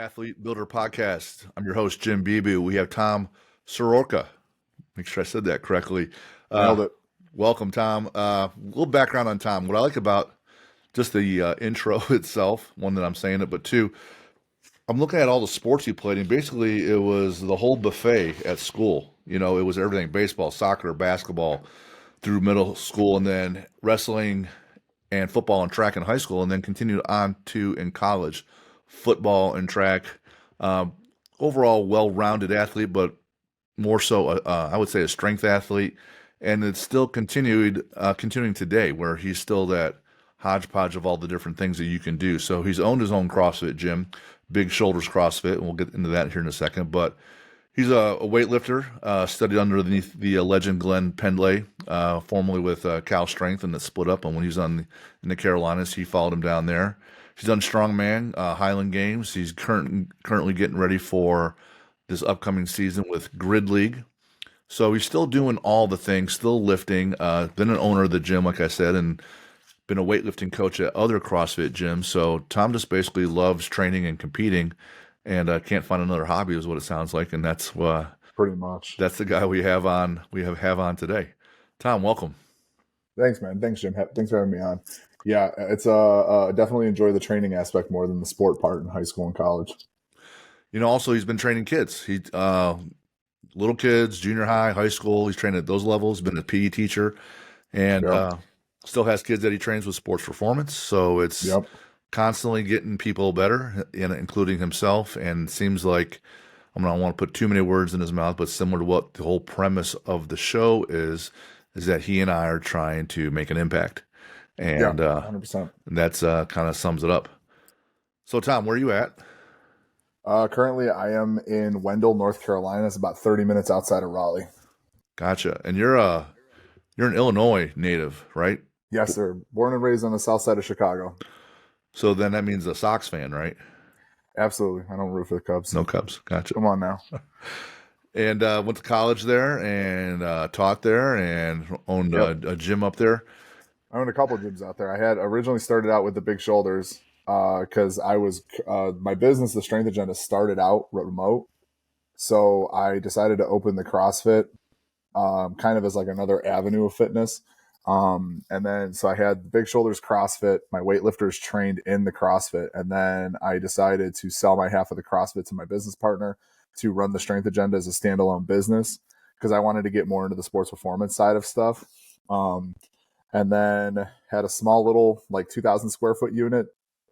Athlete Builder Podcast. I'm your host, Jim Bebu. We have Tom Sroka. Make sure I said that correctly. Nailed it. Welcome, Tom. A little background on Tom. What I like about just the intro itself, one that I'm saying it, but two, I'm looking at all the sports you played, and basically it was the whole buffet at school. You know, it was everything: baseball, soccer, basketball through middle school, and then wrestling and football and track in high school, and then continued on to in college, football and track. Um, Overall, well-rounded athlete, but more so, I would say, a strength athlete, and it's still continuing today, where he's still that hodgepodge of all the different things that you can do. So he's owned his own CrossFit gym, Big Shoulders CrossFit, and we'll get into that here in a second. But he's a weightlifter, studied underneath the legend Glenn Pendlay, formerly with Cal Strength, and that split up. And when he was in the Carolinas, he followed him down there. He's done strongman, Highland Games. He's currently getting ready for this upcoming season with Grid League. So he's still doing all the things, still lifting. Been an owner of the gym, like I said, and been a weightlifting coach at other CrossFit gyms. So Tom just basically loves training and competing, and can't find another hobby, is what it sounds like. And that's Pretty much. that's the guy we have on on today. Tom, welcome. Thanks, man. Thanks, Jim. Thanks for having me on. Yeah, it's definitely enjoy the training aspect more than the sport part in high school and college. You know, also he's been training kids. He little kids, junior high, high school. He's trained at those levels. Been a PE teacher, and Yep. still has kids that he trains with sports performance. So it's Yep. constantly getting people better, including himself. And seems like I don't want to put too many words in his mouth, but similar to what the whole premise of the show is that he and I are trying to make an impact, Yeah. and 100%. that's kind of sums it up. So, Tom, where are you at? Currently, I am in Wendell, North Carolina. It's about 30 minutes outside of Raleigh. Gotcha. And you're an Illinois native, right? Yes, sir. Born and raised on the south side of Chicago. So then that means a Sox fan, right? Absolutely. I don't root for the Cubs. No Cubs. Gotcha. Come on now. And went to college there and taught there and owned Yep. a gym up there. I owned a couple of gyms out there. I had originally started out with the Big Shoulders because I was my business, the Strength Agenda, started out remote. So I decided to open the CrossFit kind of as like another avenue of fitness. And then so I had the Big Shoulders CrossFit. My weightlifters trained in the CrossFit, and then I decided to sell my half of the CrossFit to my business partner to run the Strength Agenda as a standalone business because I wanted to get more into the sports performance side of stuff. And then had a small little like 2,000 square foot unit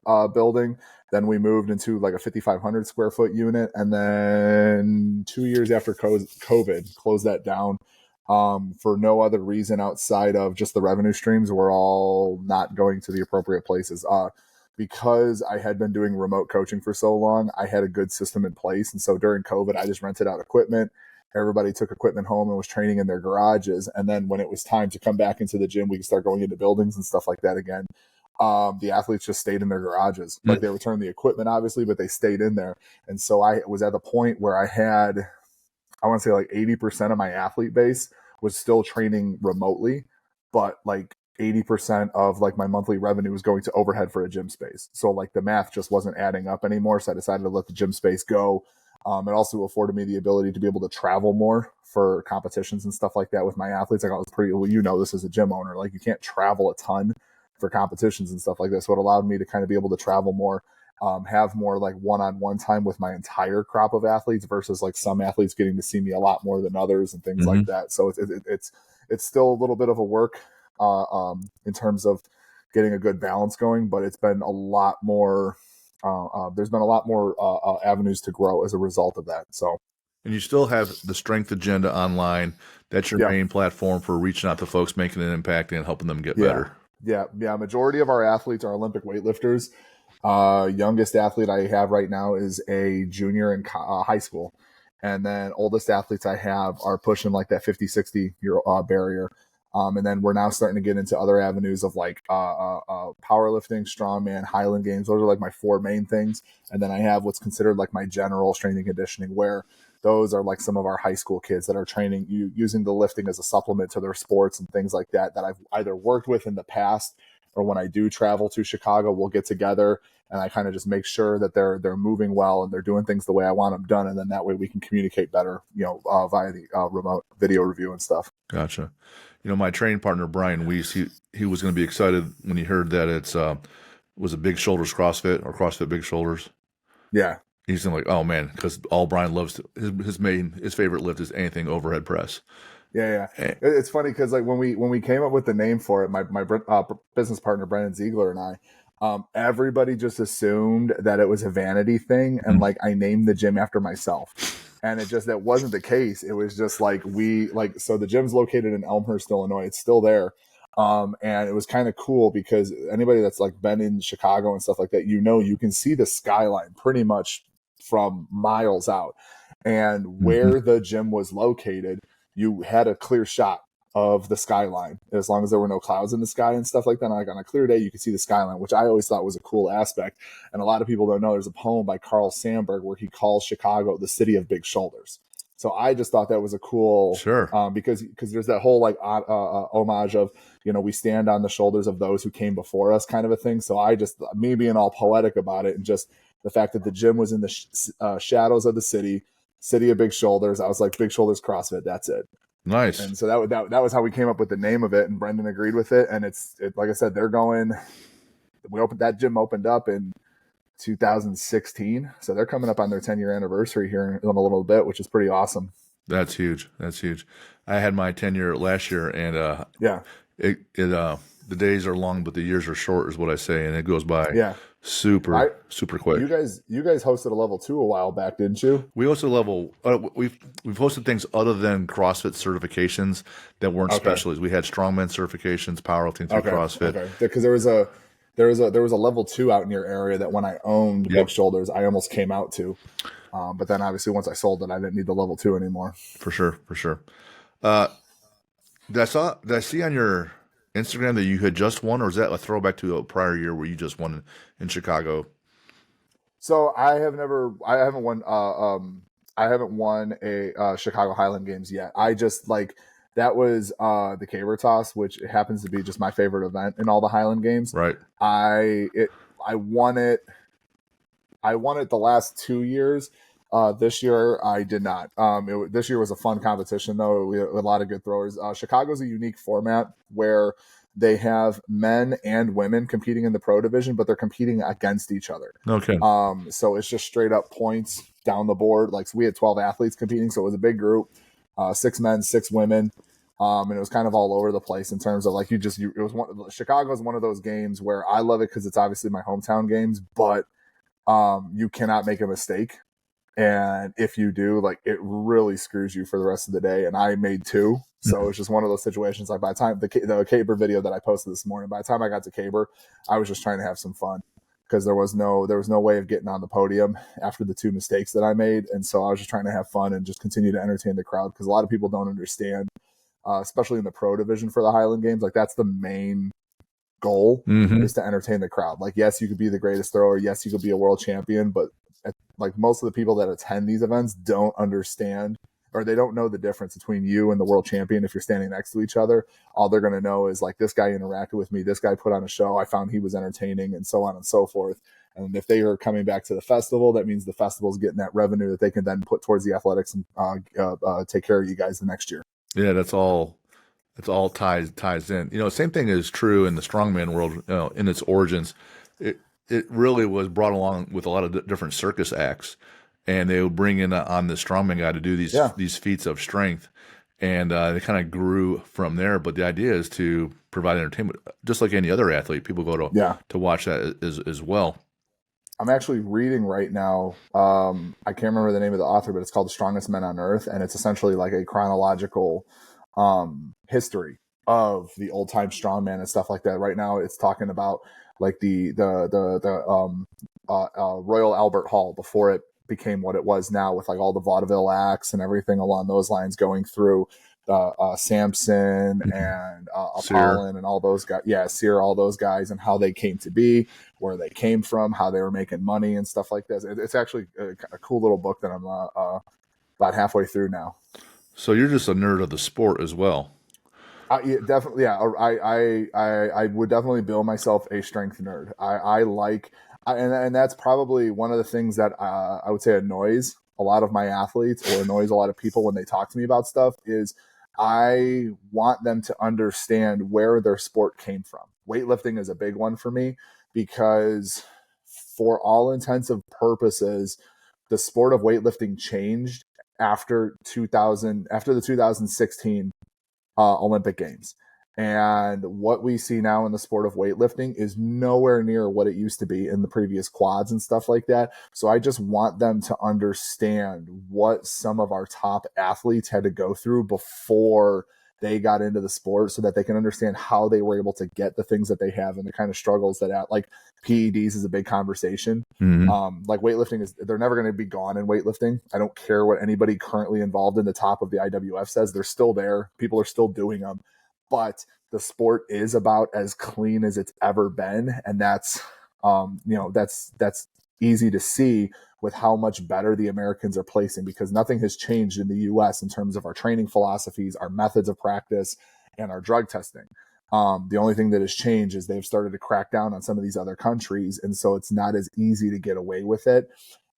building. Then we moved into like a 5,500 square foot unit. And then 2 years after COVID, closed that down for no other reason outside of just the revenue streams were all not going to the appropriate places. Because I had been doing remote coaching for so long, I had a good system in place. And so during COVID, I just rented out equipment. Everybody took equipment home and was training in their garages. And then when it was time to come back into the gym, we could start going into buildings and stuff like that again. The athletes just stayed in their garages. Like they returned the equipment, obviously, but they stayed in there. And so I was at the point where I had, I want to say like 80% of my athlete base was still training remotely, but like 80% of like my monthly revenue was going to overhead for a gym space. So like the math just wasn't adding up anymore. So I decided to let the gym space go. It also afforded me the ability to be able to travel more for competitions and stuff like that with my athletes. Like I was pretty, well, you know, this as a gym owner, like you can't travel a ton for competitions and stuff like this. So it allowed me to kind of be able to travel more, have more like one-on-one time with my entire crop of athletes versus like some athletes getting to see me a lot more than others and things like that. So it's still a little bit of a work in terms of getting a good balance going, but it's been a lot more. There's been a lot more avenues to grow as a result of that. So, and you still have the Strength Agenda online. That's your main platform for reaching out to folks, making an impact, and helping them get better. Yeah. Majority of our athletes are Olympic weightlifters. Youngest athlete I have right now is a junior in high school. And then oldest athletes I have are pushing like that 50, 60 year barrier. And then we're now starting to get into other avenues of like powerlifting, strongman, Highland Games. Those are like my four main things. And then I have what's considered like my general strength and conditioning, where those are like some of our high school kids that are training, using the lifting as a supplement to their sports and things like that, that I've either worked with in the past or when I do travel to Chicago, we'll get together and I kind of just make sure that they're moving well and they're doing things the way I want them done, and then that way we can communicate better, via the remote video review and stuff. Gotcha. My training partner Brian Weiss, he was going to be excited when he heard that it's was a Big Shoulders CrossFit or CrossFit Big Shoulders. Yeah, He's like, oh man, because all Brian loves his favorite lift is anything overhead press. yeah. Eh, It's funny because like when we came up with the name for it, my business partner Brendan Ziegler and I, everybody just assumed that it was a vanity thing, and like I named the gym after myself, and that wasn't the case. It was just like so the gym's located in Elmhurst, Illinois. It's still there. And it was kind of cool because anybody that's like been in Chicago and stuff like that, you can see the skyline pretty much from miles out. And mhm. where the gym was located, you had a clear shot of the skyline as long as there were no clouds in the sky and stuff like that. Like on a clear day, you could see the skyline, which I always thought was a cool aspect. And a lot of people don't know there's a poem by Carl Sandburg where he calls Chicago the city of big shoulders. So I just thought that was a cool, Sure. because there's that whole like homage of, we stand on the shoulders of those who came before us kind of a thing. So me being all poetic about it, and just the fact that the gym was in the shadows of the city of big shoulders. I was like, Big Shoulders CrossFit, that's it. Nice. And so that was how we came up with the name of it, and Brendan agreed with it. And like I said, that gym opened up in 2016, so they're coming up on their 10-year anniversary here in a little bit, which is pretty awesome. That's huge. That's huge. I had my 10 year last year, and Yeah, the days are long, but the years are short, is what I say, and it goes by yeah. super quick. You guys hosted a level 2 a while back, didn't you? We also level. We've hosted things other than CrossFit certifications that weren't Okay. specialties. We had strongman certifications, powerlifting through Okay. CrossFit. Okay. Because there was a level 2 out in your area that when I owned Big Yep, Shoulders, I almost came out to. But then obviously once I sold it, I didn't need the level 2 anymore. for sure, for sure. Uh, did I see on your Instagram that you had just won, or is that a throwback to a prior year where you just won in Chicago? So I haven't won a Chicago Highland Games yet. I just like that was the caber toss, which happens to be just my favorite event in all the Highland Games. Right. I won it. I won it the last 2 years. This year I did not. This year was a fun competition though. We had a lot of good throwers. Chicago's a unique format where they have men and women competing in the pro division, but they're competing against each other. Okay. So it's just straight up points down the board. Like so we had 12 athletes competing, so it was a big group, 6 men, 6 women. And it was kind of all over the place in terms of like Chicago is one of those games where I love it because it's obviously my hometown games, but you cannot make a mistake. And if you do, like it really screws you for the rest of the day. And I made 2. So it's just one of those situations. Like by the time the caber video that I posted this morning, by the time I got to caber, I was just trying to have some fun because there was no way of getting on the podium after the 2 mistakes that I made. And so I was just trying to have fun and just continue to entertain the crowd because a lot of people don't understand, especially in the pro division for the Highland Games. Like that's the main goal Mm-hmm. is to entertain the crowd. Like, yes, you could be the greatest thrower. Yes, you could be a world champion, but like most of the people that attend these events don't understand or they don't know the difference between you and the world champion if you're standing next to each other. All they're going to know is like this guy interacted with me, this guy put on a show, I found he was entertaining, and so on and so forth. And if they are coming back to the festival, that means the festival is getting that revenue that they can then put towards the athletics and take care of you guys the next year. Yeah, that's all. It's all ties in. Same thing is true in the strongman world. In its origins, it really was brought along with a lot of different circus acts, and they would bring in on the strongman guy to do Yeah. these feats of strength, and they kind of grew from there. But the idea is to provide entertainment, just like any other athlete. People go Yeah. to watch that as well. I'm actually reading right now. I can't remember the name of the author, but it's called The Strongest Men on Earth. And it's essentially like a chronological history of the old time strongman and stuff like that. Right now, it's talking about like the Royal Albert Hall before it became what it was now, with like all the vaudeville acts and everything along those lines, going through Samson and Sear. Apollon and all those guys. Yeah, Sear, all those guys, and how they came to be, where they came from, how they were making money and stuff like this. It's actually a cool little book that I'm about halfway through now. So you're just a nerd of the sport as well. Yeah, definitely. Yeah, I would definitely bill myself a strength nerd. I like, and that's probably one of the things that I would say annoys a lot of my athletes or annoys a lot of people when they talk to me about stuff is I want them to understand where their sport came from. Weightlifting is a big one for me because, for all intents and purposes, the sport of weightlifting changed after 2000, after the 2016 Olympic Games. And what we see now in the sport of weightlifting is nowhere near what it used to be in the previous quads and stuff like that. So I just want them to understand what some of our top athletes had to go through before they got into the sport so that they can understand how they were able to get the things that they have and the kind of struggles that like PEDs is a big conversation. Mm-hmm. Like weightlifting is, they're never going to be gone in weightlifting. I don't care what anybody currently involved in the top of the IWF says. They're still there. People are still doing them, but the sport is about as clean as it's ever been. And that's, that's easy to see with how much better the Americans are placing, because nothing has changed in the US in terms of our training philosophies, our methods of practice, and our drug testing. The only thing that has changed is they've started to crack down on some of these other countries. And so it's not as easy to get away with it.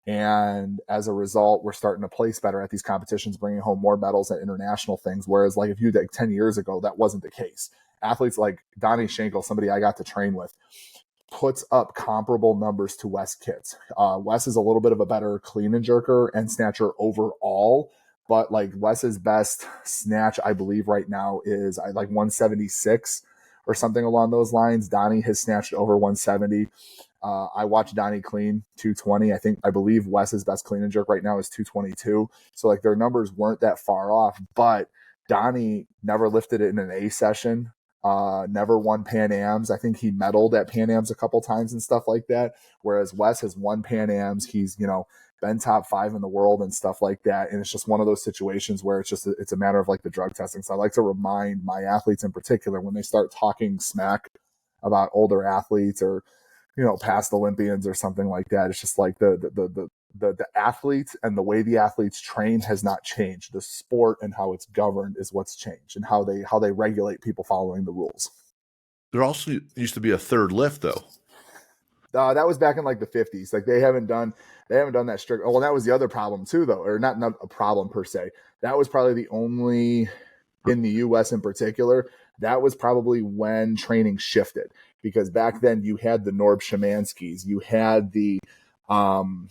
And as a result, we're starting to place better at these competitions, bringing home more medals at international things. Whereas, like, if you like 10 years ago, that wasn't the case. Athletes like Donnie Schenkel, somebody I got to train with, puts up comparable numbers to Wes Kitts. Wes is a little bit of a better clean and jerker and snatcher overall, but like Wes's best snatch, I believe right now is like 176 or something along those lines. Donnie has snatched over 170. I watched Donnie clean 220. I believe Wes's best clean and jerk right now is 222. So like their numbers weren't that far off, but Donnie never lifted it in an A session. Never won Pan Ams. I think he medaled at Pan Ams a couple times and stuff like that. Whereas Wes has won Pan Ams. He's, been top 5 in the world and stuff like that. And it's just one of those situations where it's a matter of like the drug testing. So I like to remind my athletes in particular when they start talking smack about older athletes or, past Olympians or something like that. It's just like the athletes and the way the athletes train has not changed. The sport and how it's governed is what's changed, and how they regulate people following the rules. There also used to be a third lift, though. That was back in like the 50s. Like they haven't done that strict. Well, that was the other problem too, though, or not a problem per se. That was probably the only, in the U.S. in particular, that was probably when training shifted, because back then you had the Norb Szymanskis, you had the John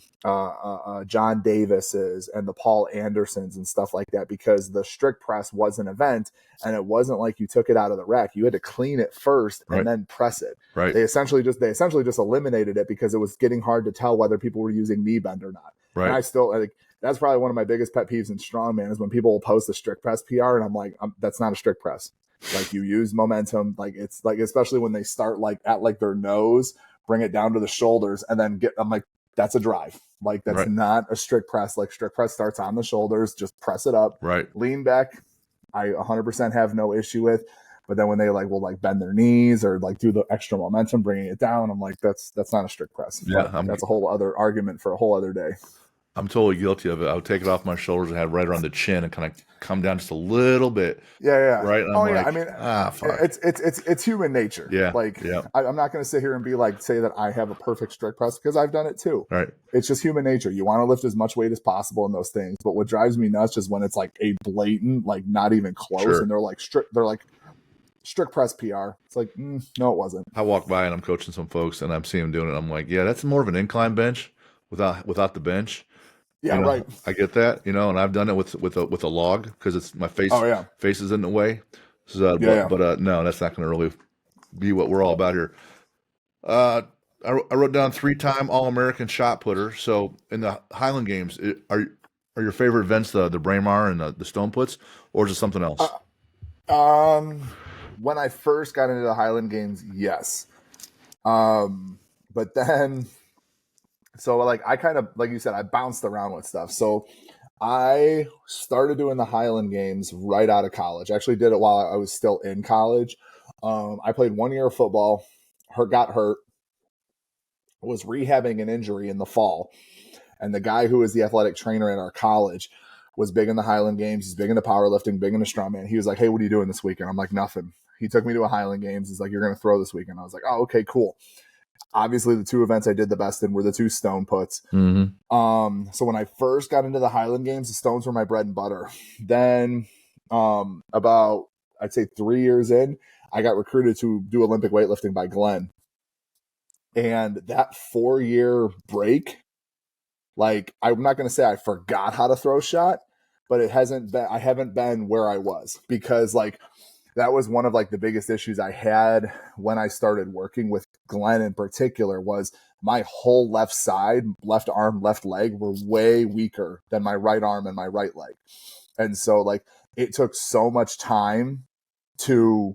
Davises and the Paul Andersons and stuff like that, because the strict press was an event, and it wasn't like you took it out of the rack. You had to clean it first and then press it. Right. They essentially just eliminated it because it was getting hard to tell whether people were using knee bend or not. Right. And I still like, that's probably one of my biggest pet peeves in strongman is when people will post a strict press PR and I'm like, that's not a strict press. Like you use momentum. Like it's like, especially when they start like at like their nose, bring it down to the shoulders and then I'm like, that's a drive. Like that's not a strict press. Like strict press starts on the shoulders, just press it up, lean back. I 100% have no issue with, but then when they like will like bend their knees or like do the extra momentum, bringing it down, I'm like, that's not a strict press. Yeah, that's a whole other argument for a whole other day. I'm totally guilty of it. I would take it off my shoulders and have right around the chin and kind of come down just a little bit. Yeah. Right. And I mean, fuck. It's human nature. Yeah. Like, yeah. I'm not going to sit here and be like, say that I have a perfect strict press, because I've done it too. Right. It's just human nature. You want to lift as much weight as possible in those things. But what drives me nuts is when it's like a blatant, like not even close. And they're like strict press PR. It's like, no, it wasn't. I walk by and I'm coaching some folks and I'm seeing them doing it. I'm like, yeah, that's more of an incline bench without the bench. Yeah, right. I get that, and I've done it with a log because it's my face. Oh, yeah. Face is in the way. So, but no, that's not going to really be what we're all about here. I wrote down 3-time All-American shot putter. So in the Highland Games, are your favorite events the Braemar and the stone puts, or is it something else? When I first got into the Highland Games, yes. But then. So like I kind of, like you said, I bounced around with stuff. So I started doing the Highland Games right out of college. I actually did it while I was still in college. I played 1 year of football, got hurt, was rehabbing an injury in the fall. And the guy who was the athletic trainer at our college was big in the Highland Games. He's big into powerlifting, big into strongman. He was like, "Hey, what are you doing this weekend?" I'm like, "Nothing." He took me to a Highland Games. He's like, "You're going to throw this weekend." I was like, "Oh, okay, cool." Obviously, the two events I did the best in were the two stone puts. Mm-hmm. So when I first got into the Highland Games, the stones were my bread and butter. Then, about I'd say 3 years in, I got recruited to do Olympic weightlifting by Glenn, and that 4 year break, like I'm not going to say I forgot how to throw shot, but it hasn't been. I haven't been where I was because like that was one of like the biggest issues I had when I started working with Glenn in particular was my whole left side, left arm, left leg were way weaker than my right arm and my right leg. And so like it took so much time to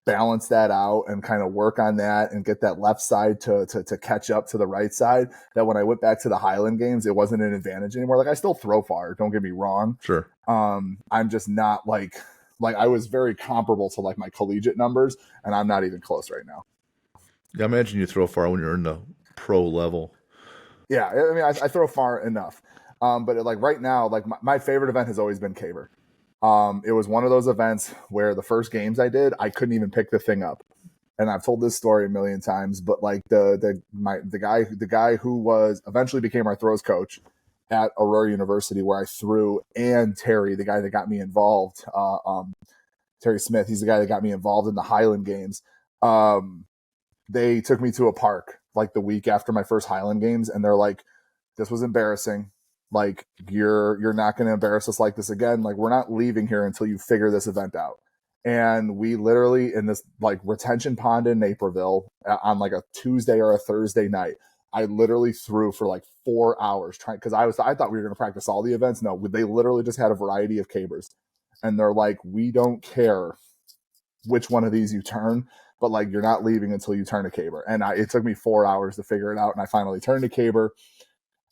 balance that out and kind of work on that and get that left side to catch up to the right side that when I went back to the Highland Games, it wasn't an advantage anymore. Like I still throw far, don't get me wrong. Sure. I'm just not like I was very comparable to like my collegiate numbers, and I'm not even close right now. Yeah, I imagine you throw far when you're in the pro level. Yeah, I mean, I throw far enough, but like right now, like my favorite event has always been caber. It was one of those events where the first games I did, I couldn't even pick the thing up, and I've told this story a million times. But like the guy who was eventually became our throws coach at Aurora University, where I threw, and Terry, the guy that got me involved, Terry Smith, he's the guy that got me involved in the Highland Games. They took me to a park like the week after my first Highland Games, and they're like, "This was embarrassing. Like you're not going to embarrass us like this again. Like we're not leaving here until you figure this event out." And we literally in this like retention pond in Naperville on like a Tuesday or a Thursday night, I literally threw for like 4 hours trying because I thought we were going to practice all the events. No, they literally just had a variety of cabers, and they're like, "We don't care which one of these you turn, but like you're not leaving until you turn a caber." And it took me 4 hours to figure it out, and I finally turned a caber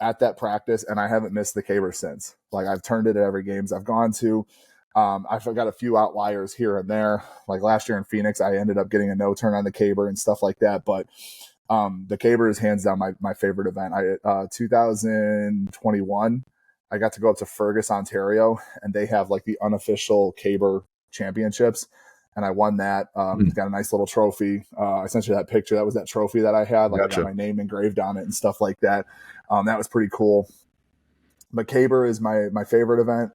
at that practice, and I haven't missed the caber since. Like I've turned it at every games I've gone to. I've got a few outliers here and there. Like last year in Phoenix, I ended up getting a no turn on the caber and stuff like that. But the caber is hands down my favorite event. 2021, I got to go up to Fergus, Ontario, and they have like the unofficial caber championships. And I won that. Got a nice little trophy. I sent you that picture. That was that trophy that I had. Like Gotcha. I got my name engraved on it and stuff like that. That was pretty cool. But caber is my favorite event.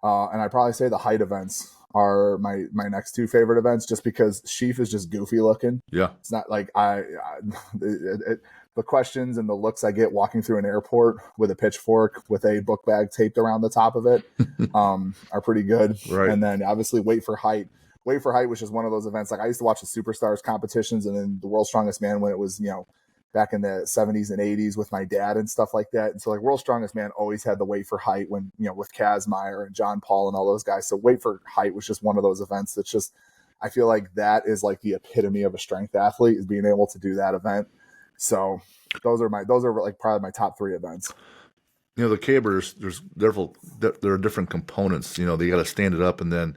And I'd probably say the height events are my next two favorite events just because Sheaf is just goofy looking. Yeah. It's not like the questions and the looks I get walking through an airport with a pitchfork with a book bag taped around the top of it are pretty good. Right. And then obviously weight for height. Weight for height was just one of those events. Like I used to watch the Superstars competitions and then the World's Strongest Man when it was, back in the 70s and 80s with my dad and stuff like that. And so like World's Strongest Man always had the weight for height when, with Kazmaier and John Paul and all those guys. So weight for height was just one of those events that's just, I feel like that is like the epitome of a strength athlete is being able to do that event. So those are like probably my top three events. The cabers, there are different components. They got to stand it up, and then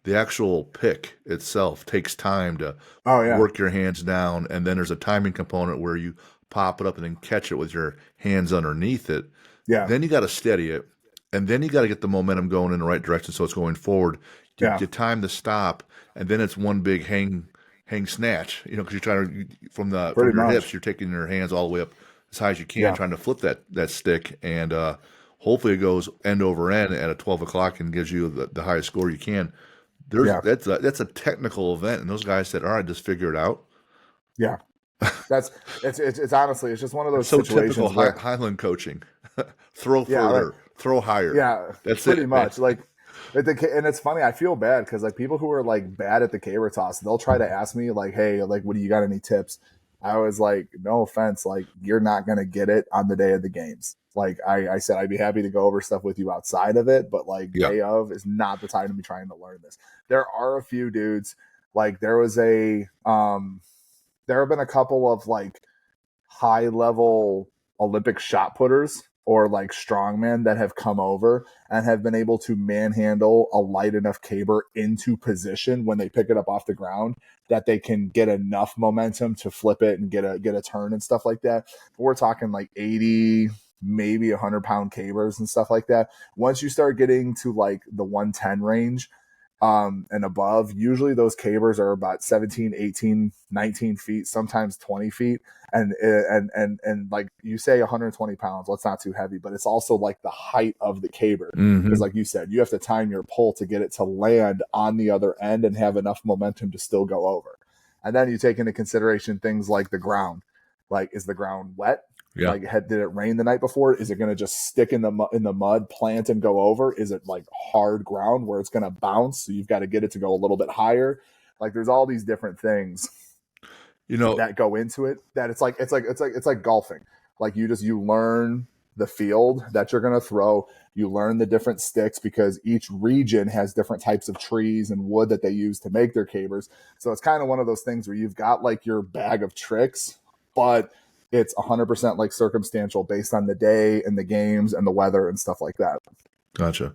the actual pick itself takes time to work your hands down, and then there's a timing component where you pop it up and then catch it with your hands underneath it. Yeah. Then you got to steady it, and then you got to get the momentum going in the right direction so it's going forward. You time to stop, and then it's one big hang snatch. Because you're trying to from your hips, you're taking your hands all the way up as high as you can, trying to flip that stick, and hopefully it goes end over end at a 12 o'clock and gives you the highest score you can. That's a technical event, and those guys said, "All right, just figure it out." Yeah, it's honestly it's just one of those so situations typical where Highland coaching: throw further, throw higher. Yeah, that's pretty it, much. Like, and it's funny. I feel bad because like people who are like bad at the caber toss, they'll try to ask me like, "Hey, like, what do you got? Any tips?" I was like, "No offense, like you're not gonna get it on the day of the games." Like I said, I'd be happy to go over stuff with you outside of it, but like day of is not the time to be trying to learn this. There are a few dudes, like there have been a couple of like high level Olympic shot putters or like strongmen that have come over and have been able to manhandle a light enough caber into position when they pick it up off the ground that they can get enough momentum to flip it and get a turn and stuff like that. But we're talking like 80, maybe 100-pound cabers and stuff like that. Once you start getting to like the 110 range, and above, usually those cabers are about 17, 18, 19 feet, sometimes 20 feet. And like you say, 120 pounds, well, it's not too heavy, but it's also like the height of the caber. Because Mm-hmm. like you said, you have to time your pull to get it to land on the other end and have enough momentum to still go over. And then you take into consideration things like the ground. Like, is the ground wet? Yeah. Like, did it rain the night before? Is it going to just stick in the mud, plant, and go over? Is it like hard ground where it's going to bounce? So you've got to get it to go a little bit higher. Like, there's all these different things You know, that go into it. That it's like golfing. Like, you learn the field that you're going to throw. You learn the different sticks because each region has different types of trees and wood that they use to make their cabers. So it's kind of one of those things where you've got like your bag of tricks, but it's 100% like circumstantial based on the day and the games and the weather and stuff like that. gotcha.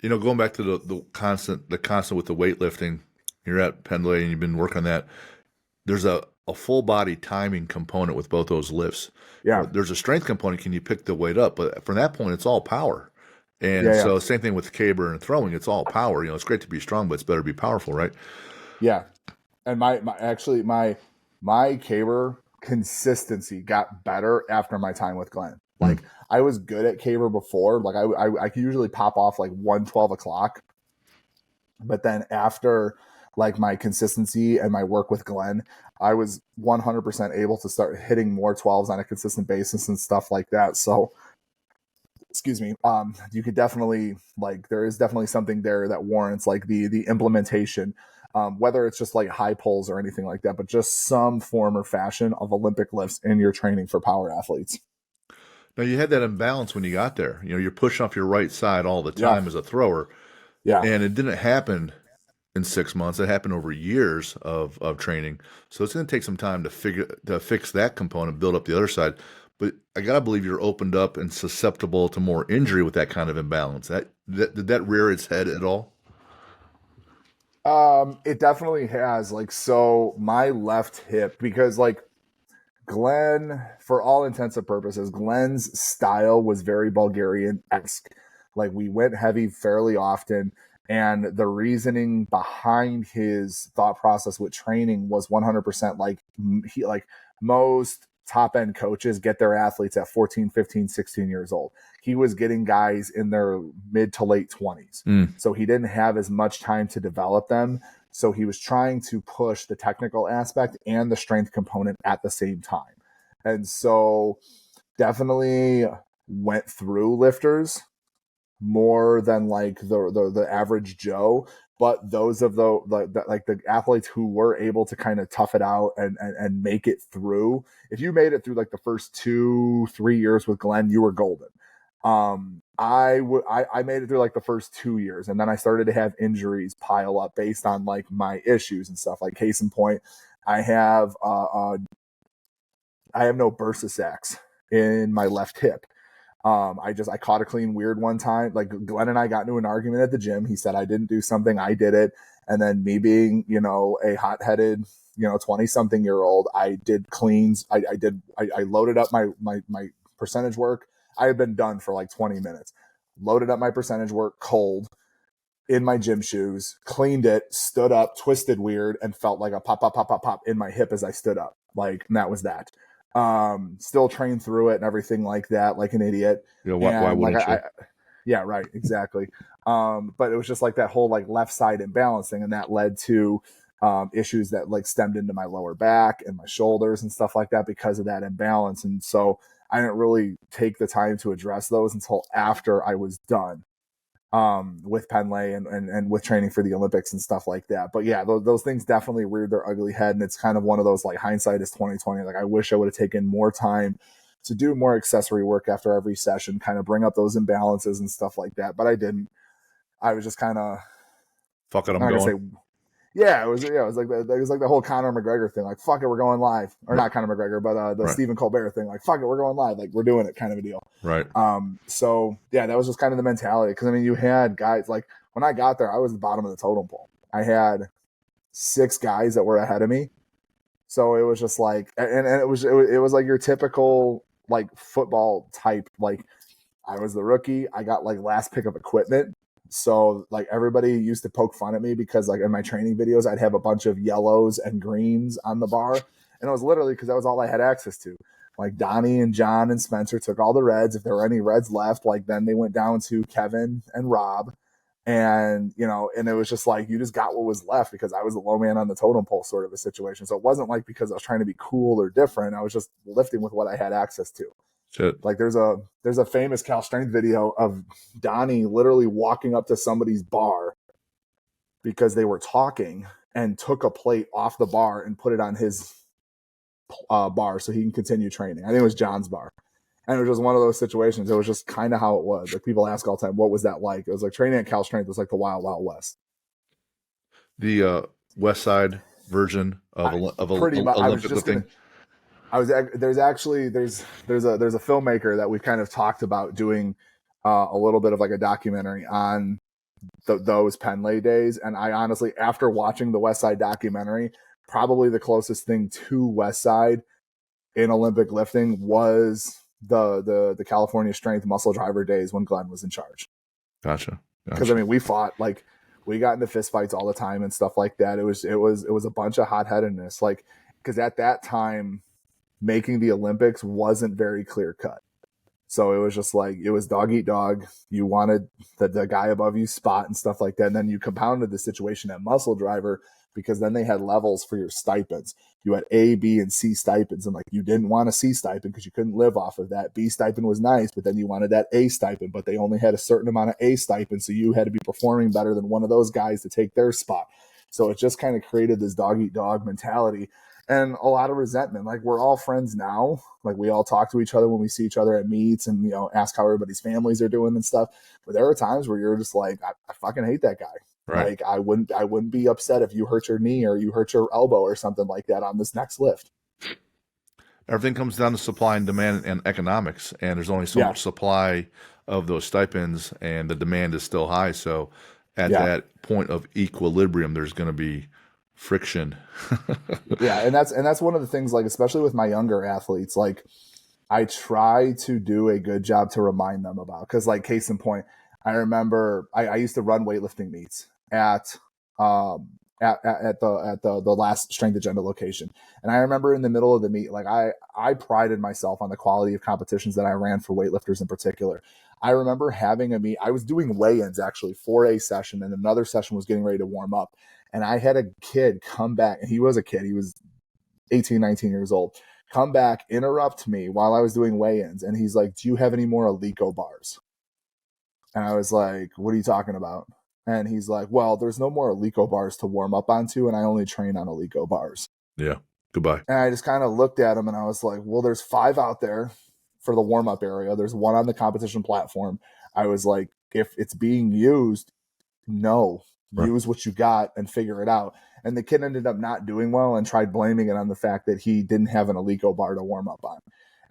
Going back to the constant with the weightlifting, you're at Pendlay and you've been working on that. There's a full body timing component with both those lifts. Yeah. There's a strength component. Can you pick the weight up? But from that point, it's all power. And Yeah. so same thing with caber and throwing. It's all power. It's great to be strong, but it's better to be powerful, right? Yeah. And my caber consistency got better after my time with Glenn. Mm. Like, I was good at caber before. Like, I could usually pop off like 1:12 o'clock. But then after like my consistency and my work with Glenn, I was 100% able to start hitting more 12s on a consistent basis and stuff like that. So, excuse me, you could definitely, like, there is definitely something there that warrants like the implementation, whether it's just like high pulls or anything like that, but just some form or fashion of Olympic lifts in your training for power athletes. Now you had that imbalance when you got there. You're pushing off your right side all the Yeah. time as a thrower, Yeah. and it didn't happen in 6 months. It happened over years of training. So it's going to take some time to fix that component, build up the other side. But I gotta believe you're opened up and susceptible to more injury with that kind of imbalance. Did that rear its head at all? It definitely has. Like, so my left hip, because like Glenn, for all intents and purposes, Glenn's style was very Bulgarian esque. Like, we went heavy fairly often, and the reasoning behind his thought process with training was 100% like he like most top end coaches get their athletes at 14, 15, 16 years old. He was getting guys in their mid to late 20s. Mm. So he didn't have as much time to develop them. So he was trying to push the technical aspect and the strength component at the same time. And so definitely went through lifters more than like the average Joe. But those of the athletes who were able to kind of tough it out and make it through, if you made it through like the first 2-3 years with Glenn, you were golden. I made it through like the first 2 years, and then I started to have injuries pile up based on like my issues and stuff. Like, case in point, I have no bursa sacs in my left hip. I caught a clean weird one time. Like, Glenn and I got into an argument at the gym. He said I didn't do something, I did it, and then me being a hot-headed 20-something-year-old, I did cleans. I loaded up my percentage work. I had been done for like 20 minutes. Loaded up my percentage work cold in my gym shoes, cleaned it, stood up, twisted weird, and felt like a pop, pop, pop, pop, pop in my hip as I stood up. Like, and that was that. Still trained through it and everything like that, like an idiot. Why And like wouldn't you? yeah, right, exactly. But it was just like that whole like left side imbalance thing, and that led to issues that like stemmed into my lower back and my shoulders and stuff like that because of that imbalance. And so I didn't really take the time to address those until after I was done with Penlay and with training for the Olympics and stuff like that. But yeah, those things definitely reared their ugly head, and it's kind of one of those like hindsight is 2020. Like, I wish I would have taken more time to do more accessory work after every session, kind of bring up those imbalances and stuff like that. But I didn't. I was just kind of, Fuck it, I'm I'm not gonna going. say, yeah, it was like the whole Conor McGregor thing. Like, fuck it, we're going live, or Right. not Conor McGregor, but the Right. Stephen Colbert thing. Like, fuck it, we're going live. Like, we're doing it, kind of a deal. Right. So yeah, that was just kind of the mentality. Because I mean, you had guys like when I got there, I was the bottom of the totem pole. I had 6 guys that were ahead of me. So it was just like, and it was like your typical like football type. Like I was the rookie. I got like last pick of equipment. So like everybody used to poke fun at me because like in my training videos, I'd have a bunch of yellows and greens on the bar. And it was literally because that was all I had access to. Like Donnie and John and Spencer took all the reds. If there were any reds left, like then they went down to Kevin and Rob. And, you know, and it was just like, you just got what was left because I was the low man on the totem pole sort of a situation. So it wasn't like because I was trying to be cool or different. I was just lifting with what I had access to. Shit. Like there's a famous Cal Strength video of Donnie literally walking up to somebody's bar because they were talking and took a plate off the bar and put it on his bar so he can continue training. I think it was John's bar. And it was just one of those situations. It was just kind of how it was. Like people ask all the time, what was that like? It was like training at Cal Strength was like the wild, wild west. The West Side version of Pretty much. I was Olympic just lifting. gonna. There's a filmmaker that we've kind of talked about doing a little bit of like a documentary on those Penlay days. And I honestly, after watching the West Side documentary, probably the closest thing to West Side in Olympic lifting was the California Strength muscle driver days when Glenn was in charge. Gotcha. Because I mean, we fought, like we got into fist fights all the time and stuff like that. It was a bunch of hot headedness, like because at that time making the Olympics wasn't very clear cut. So it was just like, it was dog eat dog. You wanted the guy above you spot and stuff like that. And then you compounded the situation at muscle driver because then they had levels for your stipends. You had A, B, and C stipends. And like, you didn't want a C stipend because you couldn't live off of that. B stipend was nice, but then you wanted that A stipend, but they only had a certain amount of A stipend. So you had to be performing better than one of those guys to take their spot. So it just kind of created this dog eat dog mentality and a lot of resentment. Like we're all friends now. Like we all talk to each other when we see each other at meets and, you know, ask how everybody's families are doing and stuff. But there are times where you're just like, I fucking hate that guy. Right. Like I wouldn't be upset if you hurt your knee or you hurt your elbow or something like that on this next lift. Everything comes down to supply and demand and economics, and there's only so much supply of those stipends, and the demand is still high. So, at that point of equilibrium, there's going to be friction. Yeah, and that's one of the things. Like especially with my younger athletes, like I try to do a good job to remind them about. Because like case in point, I remember I used to run weightlifting meets at the last Strength Agenda location. And I remember in the middle of the meet, like I prided myself on the quality of competitions that I ran for weightlifters in particular. I remember having a meet. I was doing weigh-ins actually for a session, and another session was getting ready to warm up. And I had a kid come back, and he was a kid. He was 18, 19 years old. Come back, interrupt me while I was doing weigh-ins. And he's like, do you have any more Alico bars? And I was like, what are you talking about? And he's like, well, there's no more Alico bars to warm up onto, and I only train on Alico bars. Yeah. Goodbye. And I just kind of looked at him and I was like, well, there's 5 out there for the warm-up area. There's 1 on the competition platform. I was like, if it's being used, use what you got and figure it out. And the kid ended up not doing well and tried blaming it on the fact that he didn't have an Alico bar to warm up on.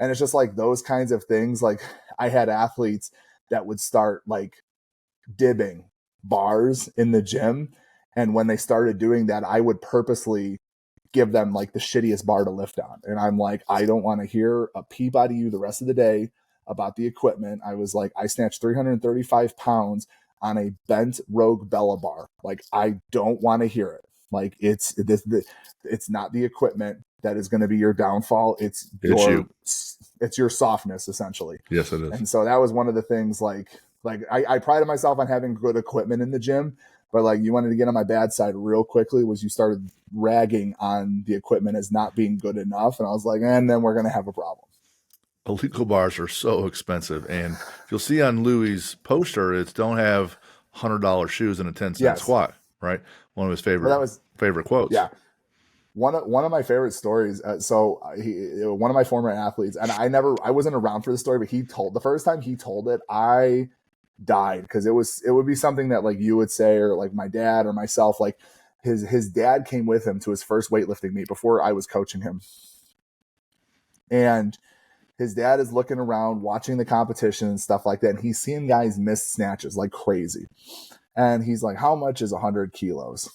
And it's just like those kinds of things. Like I had athletes that would start like dibbing bars in the gym. And when they started doing that, I would purposely give them like the shittiest bar to lift on. And I'm like, I don't want to hear a peep out of you the rest of the day about the equipment. I was like, I snatched 335 pounds on a bent Rogue Bella bar. Like, I don't want to hear it. Like it's not the equipment that is going to be your downfall. It's your softness essentially. Yes, it is. And so that was one of the things like I prided myself on having good equipment in the gym, but like you wanted to get on my bad side real quickly was you started ragging on the equipment as not being good enough. And I was like, and then we're going to have a problem. Illegal bars are so expensive. And you'll see on Louis' poster, it's don't have $100 shoes and a 10-cent squat, right? One of his favorite quotes. Yeah. One of my favorite stories. One of my former athletes, and I wasn't around for the story, but the first time he told it, I died because it would be something that like you would say, or like my dad or myself, like his dad came with him to his first weightlifting meet before I was coaching him. And his dad is looking around, watching the competition and stuff like that. And he's seeing guys miss snatches like crazy. And he's like, how much is 100 kilos?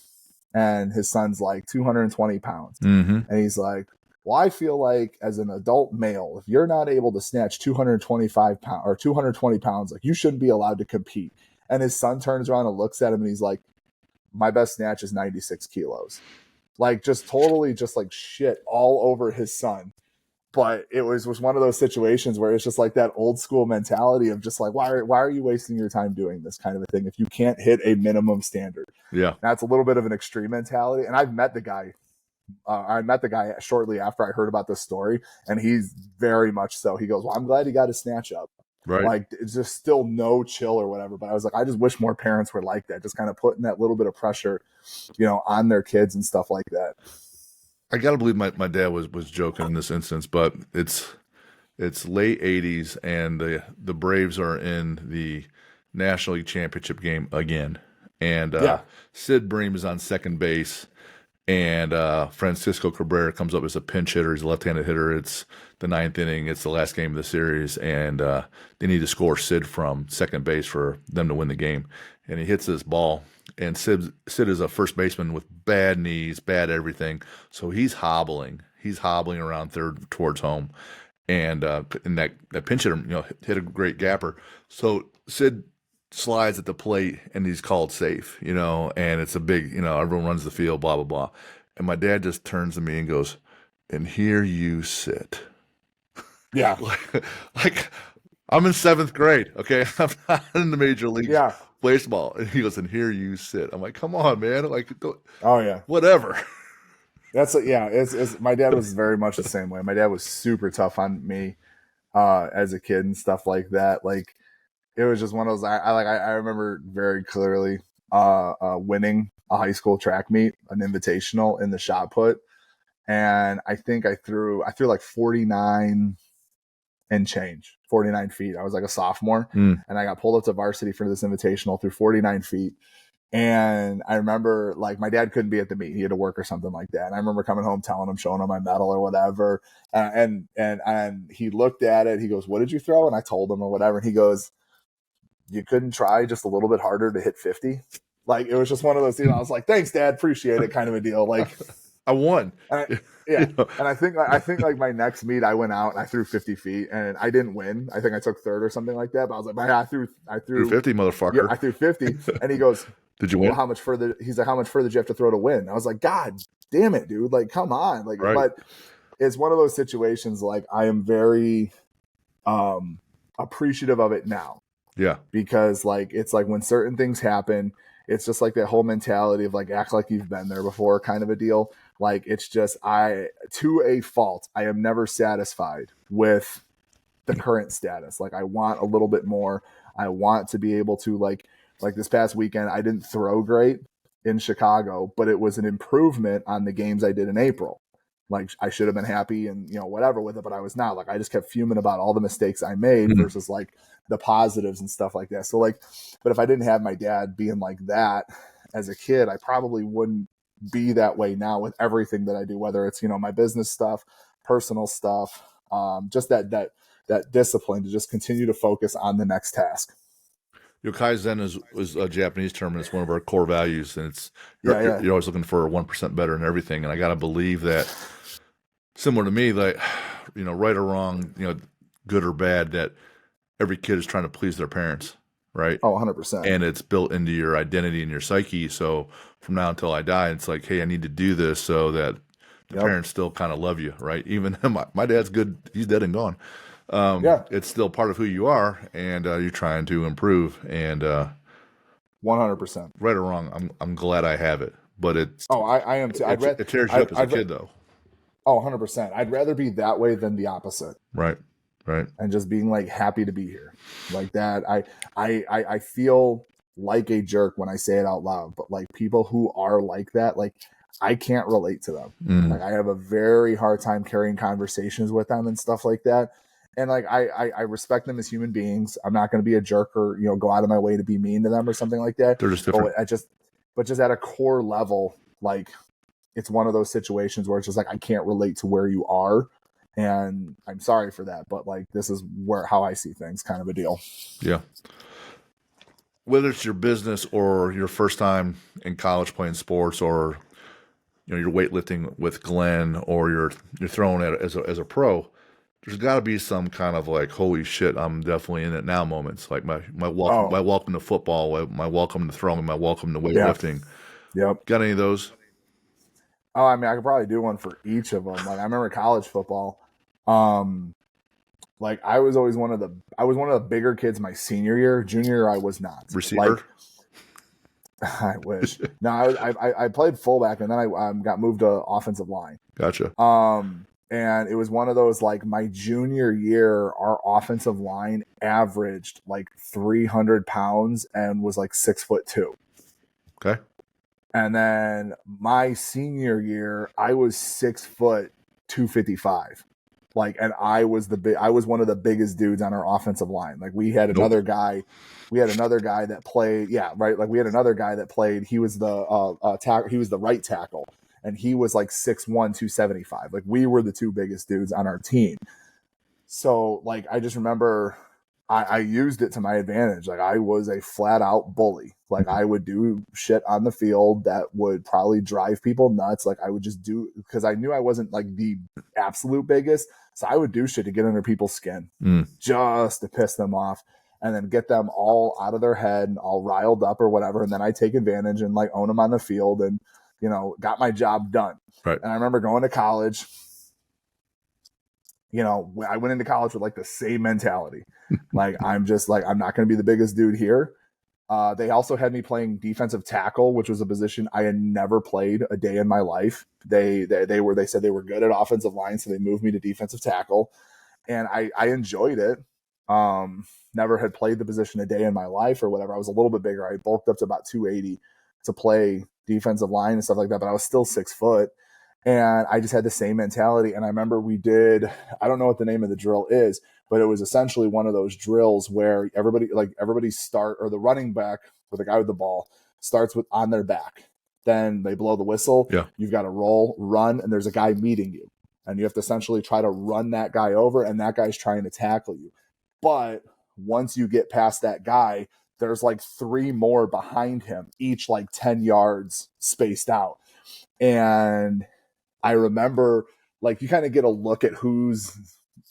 And his son's like 220 pounds. Mm-hmm. And he's like, Well, I feel like as an adult male, if you're not able to snatch 225 pounds or 220 pounds, like you shouldn't be allowed to compete. And his son turns around and looks at him and he's like, my best snatch is 96 kilos. Like just totally just like shit all over his son. But it was one of those situations where it's just like that old school mentality of just like, why are you wasting your time doing this kind of a thing if you can't hit a minimum standard? Yeah. That's a little bit of an extreme mentality. And I've met the guy. I met the guy shortly after I heard about this story, and he's very much so. He goes, well, I'm glad he got his snatch up. Right. Like, it's just still no chill or whatever. But I was like, I just wish more parents were like that, just kind of putting that little bit of pressure, on their kids and stuff like that. I gotta believe my dad was joking in this instance, but it's late '80s and the Braves are in the National League Championship game again, and Sid Bream is on second base, and Francisco Cabrera comes up as a pinch hitter. He's a left-handed hitter. It's the ninth inning. It's the last game of the series, and they need to score Sid from second base for them to win the game, and he hits this ball. And Sid is a first baseman with bad knees, bad everything. So he's hobbling. He's hobbling around third towards home. And that pinch hitter, hit a great gapper. So Sid slides at the plate and he's called safe, and it's a big, everyone runs the field, blah, blah, blah. And my dad just turns to me and goes, and here you sit. Yeah. like I'm in seventh grade, okay? I'm not in the major leagues. Yeah. Baseball, and he goes, and here you sit. I'm like, come on, man, like, oh yeah, whatever. It's my dad was very much the same way. My dad was super tough on me as a kid and stuff like that. Like it was just one of those. I remember very clearly winning a high school track meet, an invitational in the shot put, and I think I threw like 49 and change, 49 feet. I was like a sophomore, and I got pulled up to varsity for this invitational through 49 feet. And I remember like my dad couldn't be at the meet; he had to work or something like that. And I remember coming home, telling him, showing him my medal or whatever. And he looked at it. He goes, "What did you throw?" And I told him or whatever. And he goes, "You couldn't try just a little bit harder to hit 50." Like it was just one of those. I was like, "Thanks, Dad. Appreciate it." Kind of a deal. Like I won. Yeah. And I think like my next meet, I went out and I threw 50 feet and I didn't win. I think I took third or something like that. But I was like, I threw 50, motherfucker. Yeah, I threw 50. And he goes, did you win? Well, how much further? He's like, how much further did you have to throw to win? I was like, God damn it, dude. Like, come on. Like, right. But it's one of those situations. Like, I am very appreciative of it now. Yeah. Because like, it's like when certain things happen, it's just like that whole mentality of like, act like you've been there before kind of a deal. Like, it's just, to a fault, I am never satisfied with the current status. Like, I want a little bit more. I want to be able to like this past weekend, I didn't throw great in Chicago, but it was an improvement on the games I did in April. Like, I should have been happy and, whatever with it, but I was not. Like, I just kept fuming about all the mistakes I made versus like the positives and stuff like that. So like, but if I didn't have my dad being like that as a kid, I probably wouldn't be that way now with everything that I do, whether it's, my business stuff, personal stuff, just that discipline to just continue to focus on the next task. Kaizen is a Japanese term, and it's one of our core values, and you're always looking for 1% better in everything. And I got to believe that, similar to me, like, right or wrong, good or bad, that every kid is trying to please their parents, right? Oh, 100%. And it's built into your identity and your psyche. So from now until I die, it's like, hey, I need to do this so that the parents still kind of love you, right? Even my dad's good; he's dead and gone. It's still part of who you are, and you're trying to improve. And 100%, right or wrong, I'm glad I have it. But it's I am too. It tears you up as a kid, though. Oh, 100%. I'd rather be that way than the opposite. Right. And just being like happy to be here, like that. I feel like a jerk when I say it out loud, but like people who are like that, like I can't relate to them. Like I have a very hard time carrying conversations with them and stuff like that. And like I respect them as human beings. I'm not going to be a jerk or go out of my way to be mean to them or something like that. They're just different. But just at a core level, like it's one of those situations where it's just like I can't relate to where you are, and I'm sorry for that. But like this is how I see things, kind of a deal. Yeah. Whether it's your business or your first time in college playing sports or you're weightlifting with Glenn, or you're throwing it as a pro, there's got to be some kind of like, holy shit, I'm definitely in it now moments. Like my Oh, welcome to football, my welcome to throwing, my welcome to yeah. weightlifting. Yep. Got any of those? Oh, I mean, I could probably do one for each of them. Like I remember college football. Um, like I was one of the bigger kids my senior year. Junior year, I was not. Receiver? Like I wish. No, I played fullback, and then I got moved to offensive line. Gotcha. And it was one of those, like, my junior year, our offensive line averaged like 300 pounds and was like 6'2". Okay. And then my senior year, I was 6', 255. Like, and I was one of the biggest dudes on our offensive line. Like Nope. we had another guy that played, yeah, right. Like we had another guy that played, he was he was the right tackle, and he was like 6'1", 275. Like we were the two biggest dudes on our team. So like I just remember I used it to my advantage. Like I was a flat out bully. Like I would do shit on the field that would probably drive people nuts. Like I would just do, because I knew I wasn't like the absolute biggest. So I would do shit to get under people's skin Mm. just to piss them off, and then get them all out of their head and all riled up or whatever. And then I take advantage and like own them on the field, and, got my job done. Right. And I remember going to college. I went into college with like the same mentality. Like, I'm just like, I'm not going to be the biggest dude here. They also had me playing defensive tackle, which was a position I had never played a day in my life. They said they were good at offensive line, so they moved me to defensive tackle, and I enjoyed it. Never had played the position a day in my life or whatever. I was a little bit bigger. I bulked up to about 280 to play defensive line and stuff like that, but I was still 6 foot. And I just had the same mentality. And I remember I don't know what the name of the drill is, but it was essentially one of those drills where everybody start, or the running back, or the guy with the ball, starts with on their back. Then they blow the whistle. Yeah. You've got to roll, run, and there's a guy meeting you. And you have to essentially try to run that guy over, and that guy's trying to tackle you. But once you get past that guy, there's like three more behind him, each like 10 yards spaced out. And I remember, like, you kind of get a look at who's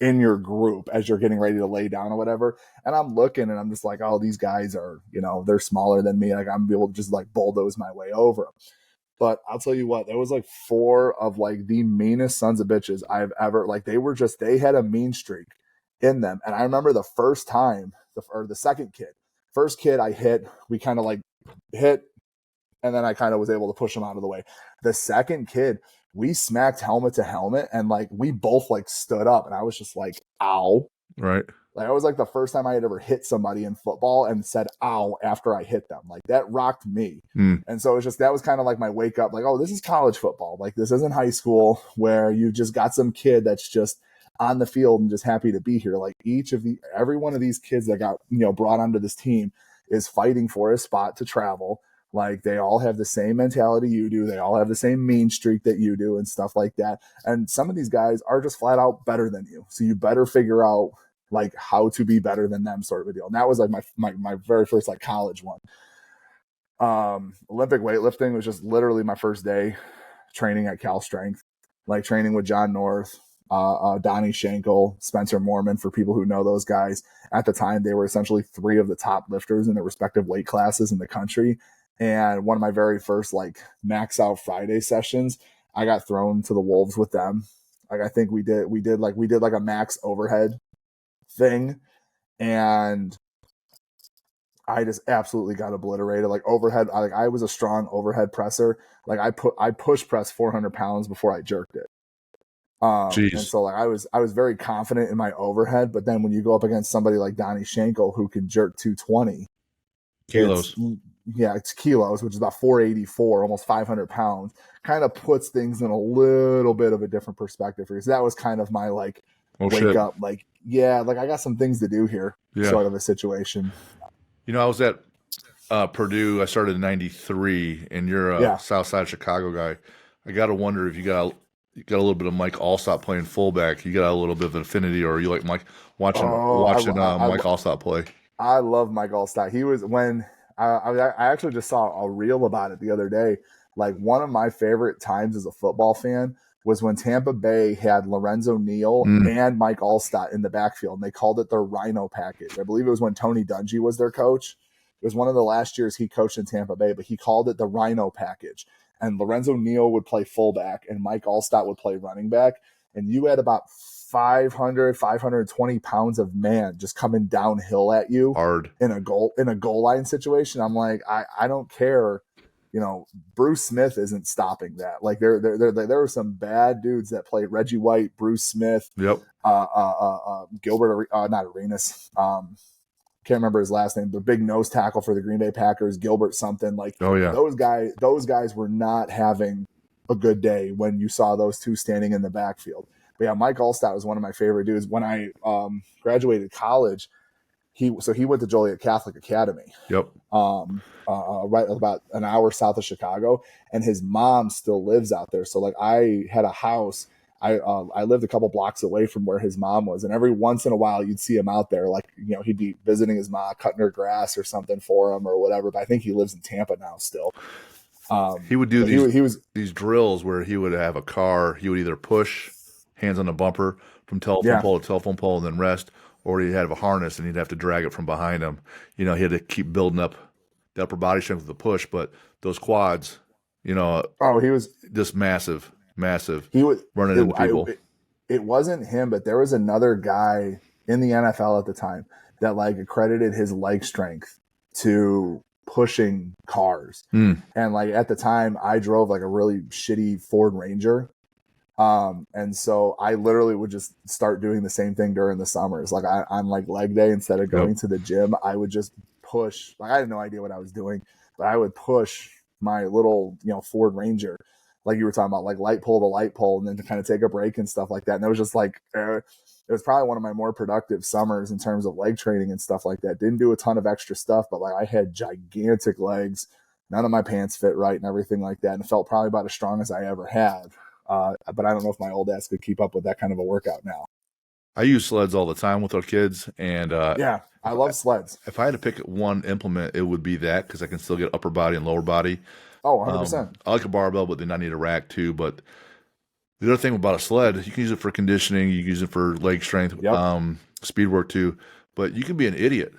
in your group as you're getting ready to lay down or whatever. And I'm looking and I'm just like, oh, these guys are, they're smaller than me. Like, I'm able to just like bulldoze my way over them. But I'll tell you what, there was like four of like the meanest sons of bitches I've ever, like, they had a mean streak in them. And I remember the first time, or the second kid, first kid I hit, we kind of like hit, and then I kind of was able to push him out of the way. The second kid, we smacked helmet to helmet, and like we both like stood up, and I was just like, ow. Right. Like, it was like the first time I had ever hit somebody in football and said ow after I hit them. Like, that rocked me. Mm. And so that was kind of like my wake up, like, oh, this is college football. Like, this isn't high school where you just got some kid that's just on the field and just happy to be here. Like, every one of these kids that got, brought onto this team is fighting for a spot to travel. Like, they all have the same mentality you do. They all have the same mean streak that you do and stuff like that. And some of these guys are just flat out better than you. So you better figure out like how to be better than them, sort of a deal. And that was like my very first like college one. Olympic weightlifting was just literally my first day training at Cal Strength, like training with John North, Donnie Schenkel, Spencer Mormon, for people who know those guys. At the time, they were essentially three of the top lifters in their respective weight classes in the country. And one of my very first like Max Out Friday sessions, I got thrown to the wolves with them. Like, I think we did like a max overhead thing, and I just absolutely got obliterated. Like, overhead, I was a strong overhead presser. Like, I push pressed 400 pounds before I jerked it. And Jeez. so like I was very confident in my overhead, but then when you go up against somebody like Donnie Schenkel who can jerk 220, Kilos. it's kilos, which is about 484, almost 500 pounds, kind of puts things in a little bit of a different perspective for you. So that was kind of my like wake up, like, yeah, like I got some things to do here, sort of a situation. I was at Purdue. I started in '93, and you're a South Side Chicago guy. I got to wonder if you got a little bit of Mike Allstott playing fullback. You got a little bit of an affinity, or you like Mike watching Mike Allstott play. I love Mike Allstott. He was when I actually just saw a reel about it the other day. Like one of my favorite times as a football fan was when Tampa Bay had Lorenzo Neal Mm, and Mike Allstott in the backfield, and they called it their Rhino package. I believe it was when Tony Dungy was their coach. It was one of the last years he coached in Tampa Bay, but he called it the Rhino package. And Lorenzo Neal would play fullback, and Mike Allstott would play running back. And you had about 500, 520 pounds of man just coming downhill at you hard. in a goal line situation. I'm like, I don't care. You know, Bruce Smith isn't stopping that. Like there were some bad dudes that played Reggie White, Bruce Smith, Yep. Gilbert, not Arenas. Can't remember his last name. The big nose tackle for the Green Bay Packers, Gilbert something. Like Oh yeah. those guys were not having a good day when you saw those two standing in the backfield. But yeah, Mike Allstott was one of my favorite dudes. When I graduated college, he went to Joliet Catholic Academy, Yep. right about an hour south of Chicago, and his mom still lives out there. So like I had a house. I lived a couple blocks away from where his mom was, and every once in a while you'd see him out there. Like, you know, he'd be visiting his mom, cutting her grass or something for him or whatever. But I think he lives in Tampa now still. He would do he was these drills where he would have a car. He would either push hands on the bumper from telephone yeah. pole to telephone pole and then rest, or he'd have a harness and he'd have to drag it from behind him. You know, he had to keep building up the upper body strength with the push, but those quads, you know, Oh, he was just massive, massive, he was running into people. it wasn't him, but there was another guy in the NFL at the time that like accredited his leg strength to pushing cars. Mm, And like at the time I drove like a really shitty Ford Ranger. And so I literally would just start doing the same thing during the summers. Like on like leg day, instead of going yep. to the gym, I would just push. Like I had no idea what I was doing, but I would push my little, you know, Ford Ranger, like you were talking about, like light pole to light pole, and then to kind of take a break and stuff like that. And it was just like, it was probably one of my more productive summers in terms of leg training and stuff like that. Didn't do a ton of extra stuff, but like I had gigantic legs. None of my pants fit right and everything like that. And felt probably about as strong as I ever had. But I don't know if my old ass could keep up with that kind of a workout now. I use sleds all the time with our kids, and Yeah, I love sleds. if I had to pick one implement, it would be that because I can still get upper body and lower body. Oh, 100%. I like a barbell, but then I need a rack too. But the other thing about a sled, you can use it for conditioning, you can use it for leg strength, Yep. speed work too. But you can be an idiot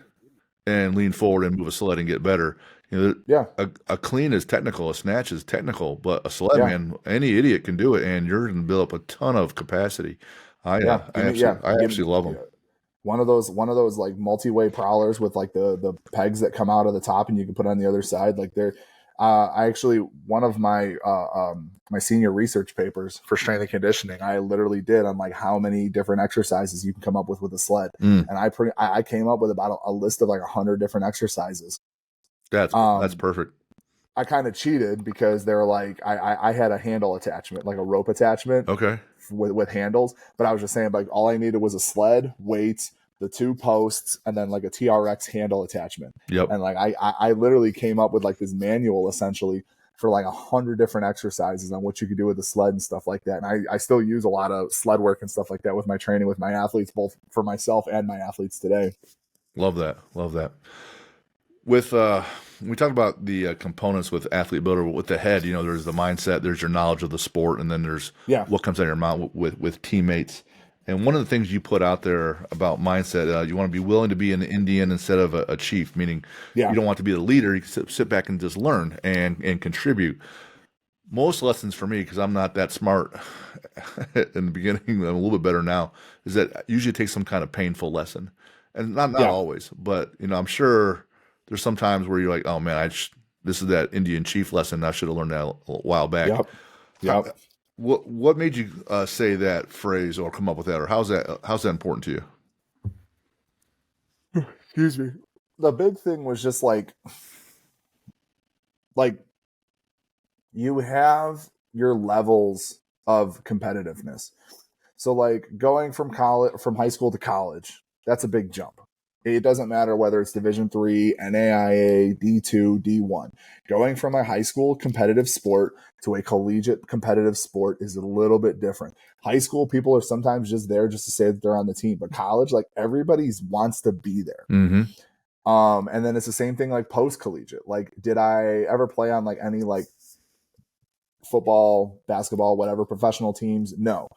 and lean forward and move a sled and get better. You know, Yeah. a clean is technical, a snatch is technical, but a sled, Yeah. man, any idiot can do it, and you're going to build up a ton of capacity. Yeah. I absolutely love them. One of those like multi-way prowlers with like the pegs that come out of the top and you can put on the other side. Like they're, I actually, one of my my senior research papers for strength and conditioning, I literally did on like how many different exercises you can come up with a sled, Mm, and I came up with about a list of like 100 different exercises. that's Um, perfect. I kind of cheated because they were like, I had a handle attachment, like a rope attachment Okay. with handles, but I was just saying like all I needed was a sled, weights, the two posts, and then like a TRX handle attachment. Yep. And like I literally came up with like this manual essentially for like 100 different exercises on what you could do with the sled and stuff like that. And I still use a lot of sled work and stuff like that with my training with my athletes, both for myself and my athletes today. Love that. Love that. With we talk about the components with athlete builder with the head. You know, there's the mindset, there's your knowledge of the sport, and then there's Yeah. what comes out of your mouth with teammates. And one of the things you put out there about mindset, you want to be willing to be an Indian instead of a chief, meaning Yeah. you don't want to be the leader. You can sit back and just learn and contribute. Most lessons for me, because I'm not that smart in the beginning, I'm a little bit better now, is that usually it takes some kind of painful lesson, and not Yeah. always, but you know, I'm sure there's some times where you're like, oh man, this is that Indian chief lesson. I should have learned that a while back. Yep. How, Yep. what made you say that phrase or come up with that, or how's that important to you? Excuse me. The big thing was just like you have your levels of competitiveness. So like going from high school to college, that's a big jump. It doesn't matter whether it's Division 3, NAIA, D2, D1. Going from a high school competitive sport to a collegiate competitive sport is a little bit different. High school people are sometimes just there just to say that they're on the team, but college, like everybody wants to be there. Mm-hmm. And then it's the same thing like post collegiate. Like, did I ever play on like any like football, basketball, whatever, professional teams, no.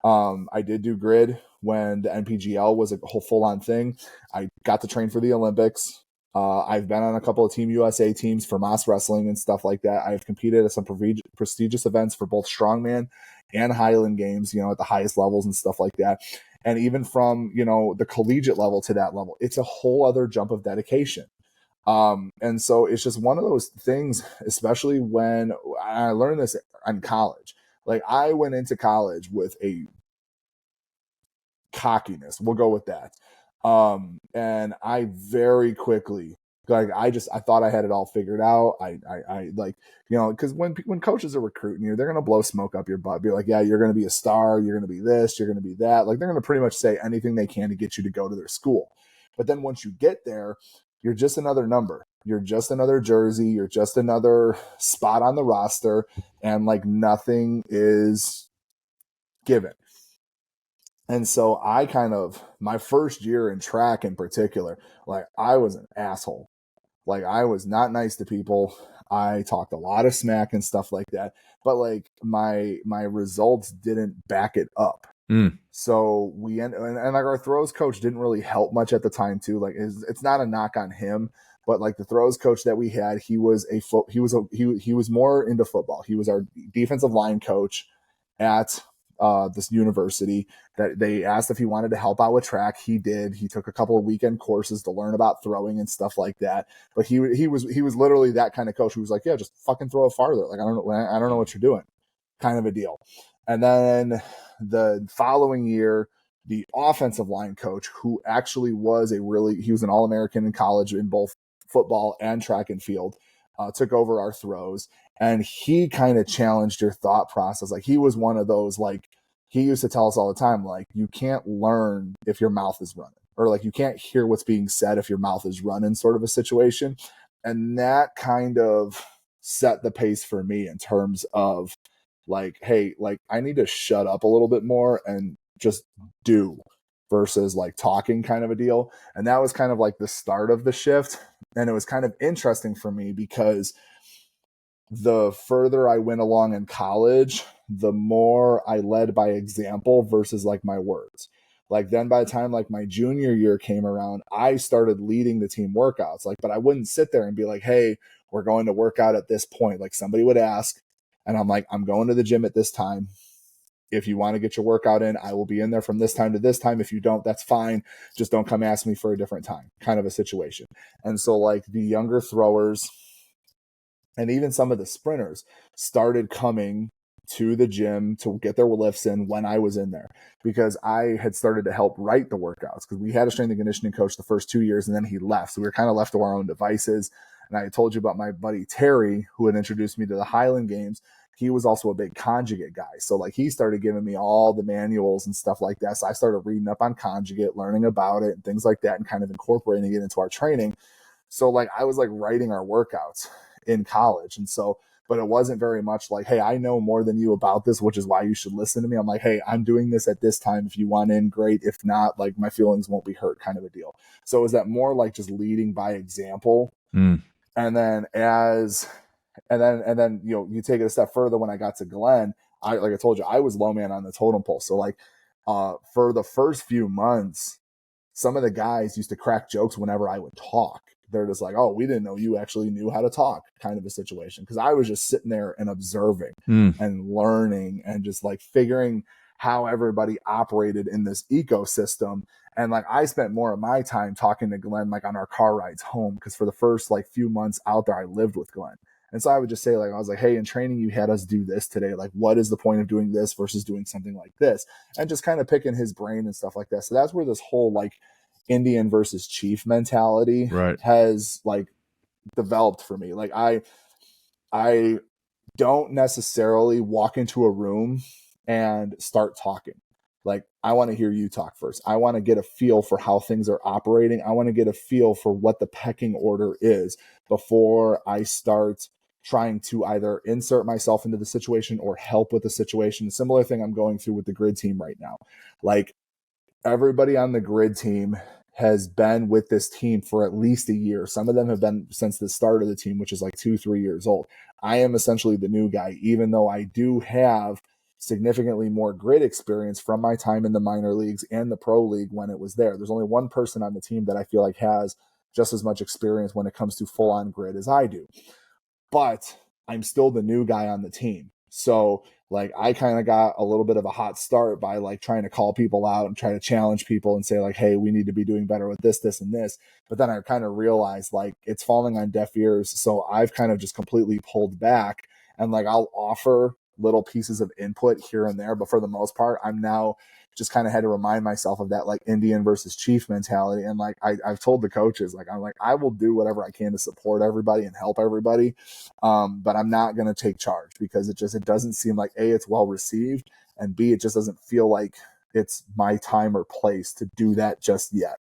I did do grid when the NPGL was a whole full on thing. I got to train for the Olympics. I've been on a couple of Team USA teams for Moss Wrestling and stuff like that. I've competed at some prestigious events for both strongman and Highland Games, at the highest levels and stuff like that. And even from, the collegiate level to that level, it's a whole other jump of dedication. And so it's just one of those things, especially when I learned this in college. Like, I went into college with a cockiness. We'll go with that. And I very quickly, I thought I had it all figured out. I like, because when coaches are recruiting you, they're going to blow smoke up your butt, be like, yeah, you're going to be a star. You're going to be this, you're going to be that. Like, they're going to pretty much say anything they can to get you to go to their school. But then once you get there, you're just another number. You're just another jersey. You're just another spot on the roster. And like, nothing is given. And so I my first year in track in particular, like, I was an asshole. Like, I was not nice to people. I talked a lot of smack and stuff like that. But like, my results didn't back it up. So and like, our throws coach didn't really help much at the time too. Like, it's not a knock on him, but like, the throws coach that we had, he was more into football. He was our defensive line coach at this university. That they asked if he wanted to help out with track. He did. He took a couple of weekend courses to learn about throwing and stuff like that. But he was literally that kind of coach who was like, yeah, just fucking throw it farther. Like, I don't know what you're doing, kind of a deal. And then the following year, the offensive line coach, who actually he was an All-American in college in both football and track and field, took over our throws. And he kind of challenged your thought process. Like, he was one of those, like, he used to tell us all the time, like, you can't learn if your mouth is running, or like, you can't hear what's being said if your mouth is running, sort of a situation. And that kind of set the pace for me in terms of like, hey, like, I need to shut up a little bit more and just do versus like talking, kind of a deal. And that was kind of like the start of the shift. And it was kind of interesting for me because the further I went along in college, the more I led by example versus like my words. Like, then by the time like my junior year came around, I started leading the team workouts. Like, but I wouldn't sit there and be like, hey, we're going to work out at this point. Like, somebody would ask, and I'm like, I'm going to the gym at this time. If you want to get your workout in, I will be in there from this time to this time. If you don't, that's fine. Just don't come ask me for a different time, kind of a situation. And so like, the younger throwers and even some of the sprinters started coming to the gym to get their lifts in when I was in there, because I had started to help write the workouts, because we had a strength and conditioning coach the first 2 years, and then he left. So we were kind of left to our own devices. And I told you about my buddy Terry, who had introduced me to the Highland Games. He was also a big conjugate guy. So like, he started giving me all the manuals and stuff like that. So I started reading up on conjugate, learning about it and things like that, and kind of incorporating it into our training. So like, I was like writing our workouts in college. And so, but it wasn't very much like, hey, I know more than you about this, which is why you should listen to me. I'm like, hey, I'm doing this at this time. If you want in, great. If not, like, my feelings won't be hurt, kind of a deal. So it was that more like just leading by example. And then you take it a step further. When I got to Glenn, like I told you, I was low man on the totem pole. So like, for the first few months, some of the guys used to crack jokes whenever I would talk. They're just like, oh, we didn't know you actually knew how to talk, kind of a situation. Because I was just sitting there and observing and learning and just like figuring how everybody operated in this ecosystem. And like, I spent more of my time talking to Glenn, like on our car rides home, because for the first like few months out there, I lived with Glenn. And so I would just say, like, I was like, hey, in training, you had us do this today. Like, what is the point of doing this versus doing something like this? And just kind of picking his brain and stuff like that. So that's where this whole like Indian versus chief mentality has like developed for me. Like, I don't necessarily walk into a room and start talking. Like, I want to hear you talk first. I want to get a feel for how things are operating. I want to get a feel for what the pecking order is before I start trying to either insert myself into the situation or help with the situation. Similar thing I'm going through with the grid team right now. Like, everybody on the grid team has been with this team for at least a year. Some of them have been since the start of the team, which is like 2-3 years old. I am essentially the new guy, even though I do have significantly more grid experience from my time in the minor leagues and the pro league when it was there. There's only one person on the team that I feel like has just as much experience when it comes to full on grid as I do. But I'm still the new guy on the team. So like I kind of got a little bit of a hot start by like trying to call people out and try to challenge people and say like, hey, we need to be doing better with this, this, and this. But then I kind of realized like it's falling on deaf ears. So I've kind of just completely pulled back, and like I'll offer little pieces of input here and there. But for the most part, I'm now just kind of had to remind myself of that like Indian versus Chief mentality. And like I've told the coaches, like I'm like, I will do whatever I can to support everybody and help everybody. But I'm not going to take charge because it doesn't seem like A, it's well received, and B, it just doesn't feel like it's my time or place to do that just yet.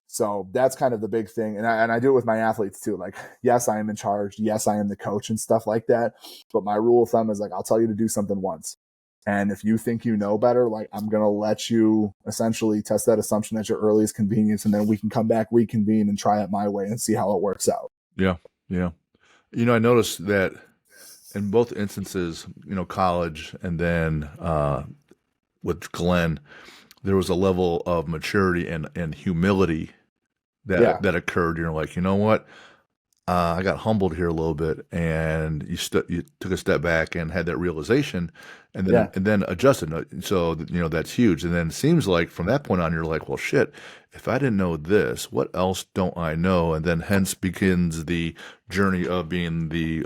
So that's kind of the big thing. And I do it with my athletes too. Like, yes, I am in charge. Yes, I am the coach and stuff like that. But my rule of thumb is like, I'll tell you to do something once. And if you think you know better, like I'm going to let you essentially test that assumption at your earliest convenience. And then we can come back, reconvene, and try it my way and see how it works out. Yeah. Yeah. I noticed that in both instances, college and then with Glenn, there was a level of maturity and humility that occurred. You're like, you know what? I got humbled here a little bit, and you took a step back and had that realization, and then adjusted. So that's huge. And then it seems like from that point on, you're like, well, shit. If I didn't know this, what else don't I know? And then hence begins the journey of being the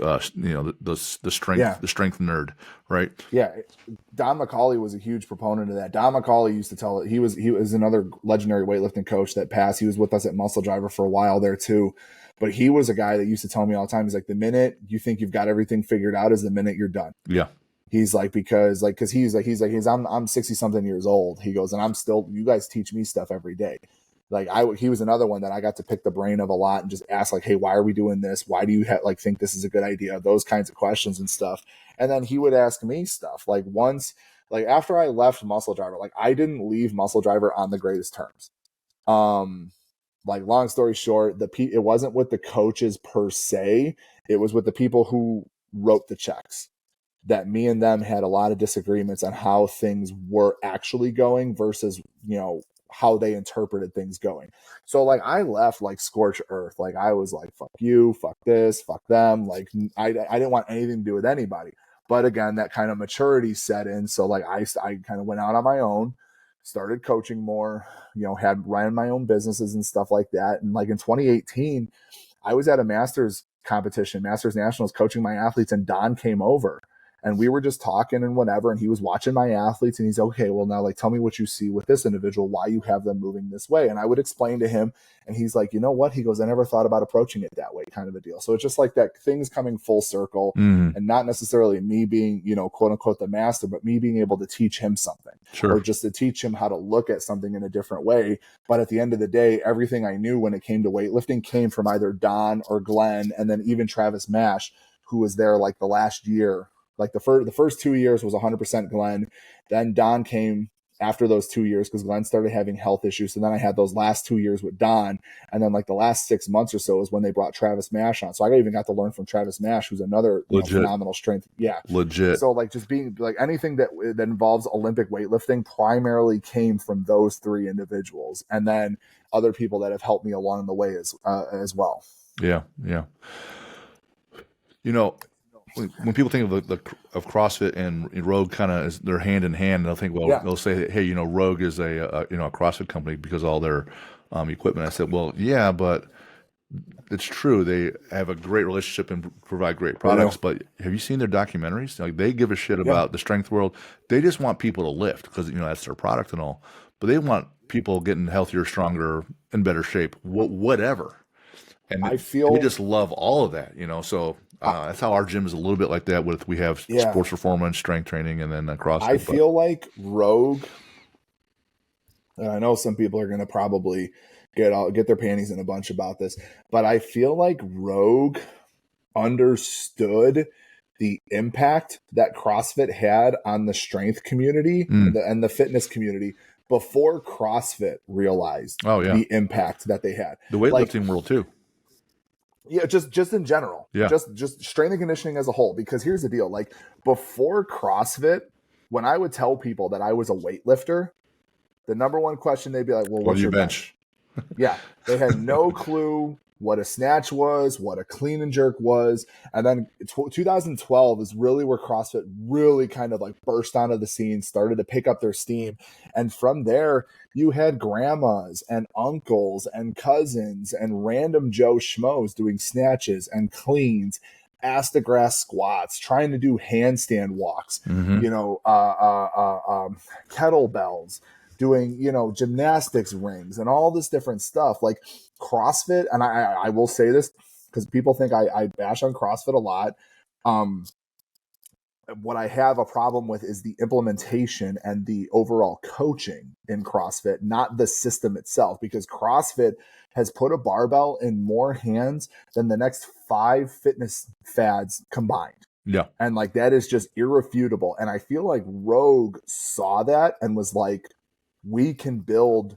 strength nerd, right? Yeah, Don McCauley was a huge proponent of that. Don McCauley used to tell it. He was another legendary weightlifting coach that passed. He was with us at Muscle Driver for a while there too. But he was a guy that used to tell me all the time, he's like, the minute you think you've got everything figured out is the minute you're done. Yeah. He's like, because I'm 60 something years old. He goes, and I'm still, you guys teach me stuff every day. Like he was another one that I got to pick the brain of a lot and just ask like, hey, why are we doing this? Why do you think this is a good idea? Those kinds of questions and stuff. And then he would ask me stuff like once, like after I left Muscle Driver, like I didn't leave Muscle Driver on the greatest terms. Like long story short, it wasn't with the coaches per se. It was with the people who wrote the checks that me and them had a lot of disagreements on how things were actually going versus, how they interpreted things going. So like I left like scorched earth. Like I was like, fuck you, fuck this, fuck them. Like I didn't want anything to do with anybody. But again, that kind of maturity set in. So like I kind of went out on my own, started coaching more, had ran my own businesses and stuff like that. And like in 2018, I was at a Masters competition, Masters Nationals, coaching my athletes, and Don came over. And we were just talking and whatever, and he was watching my athletes, and he's okay, well, now like tell me what you see with this individual, why you have them moving this way. And I would explain to him, and he's like, you know what? He goes, I never thought about approaching it that way, kind of a deal. So it's just like that things coming full circle, and not necessarily me being, quote unquote, the master, but me being able to teach him something, or just to teach him how to look at something in a different way. But at the end of the day, everything I knew when it came to weightlifting came from either Don or Glenn, and then even Travis Mash, who was there like the last year. Like the first 2 years was 100% Glenn. Then Don came after those 2 years because Glenn started having health issues. So then I had those last 2 years with Don. And then like the last 6 months or so is when they brought Travis Mash on. So I even got to learn from Travis Mash, who's another phenomenal strength. Yeah. Legit. So like just being like anything that involves Olympic weightlifting primarily came from those three individuals. And then other people that have helped me along the way as well. Yeah. Yeah. When people think of CrossFit and Rogue kind of they're hand in hand, they'll think, they'll say, hey, Rogue is a CrossFit company because of all their equipment. I said, well, yeah, but it's true. They have a great relationship and provide great products. But have you seen their documentaries? Like they give a shit about the strength world. They just want people to lift because that's their product and all. But they want people getting healthier, stronger, in better shape, whatever. And we just love all of that, So that's how our gym is a little bit like that. We have sports performance, strength training, and then CrossFit. I feel like Rogue. I know some people are going to probably get their panties in a bunch about this, but I feel like Rogue understood the impact that CrossFit had on the strength community and the fitness community before CrossFit realized Oh yeah, the impact that they had. the Like, weightlifting world too. yeah, just in general, Yeah. just strength and conditioning as a whole. Because here's the deal: like before CrossFit, when I would tell people that I was a weightlifter, the number one question they'd be like, "Well, What do what's you your bench? bench?" Yeah, they had no clue what a snatch was, what a clean and jerk was. And then 2012 is really where CrossFit really kind of like burst onto the scene, started to pick up their steam. And from there, you had grandmas and uncles and cousins and random Joe Schmoes doing snatches and cleans, ass to grass squats, trying to do handstand walks, Mm-hmm. you know, kettlebells, doing, you know, gymnastics rings and all this different stuff. Like CrossFit, and I will say this because people think I bash on CrossFit a lot. What I have a problem with is the implementation and the overall coaching in CrossFit, not the system itself, because CrossFit has put a barbell in more hands than the next 5 fitness fads combined. Yeah. And like that is just irrefutable. And I feel like Rogue saw that and was like, we can build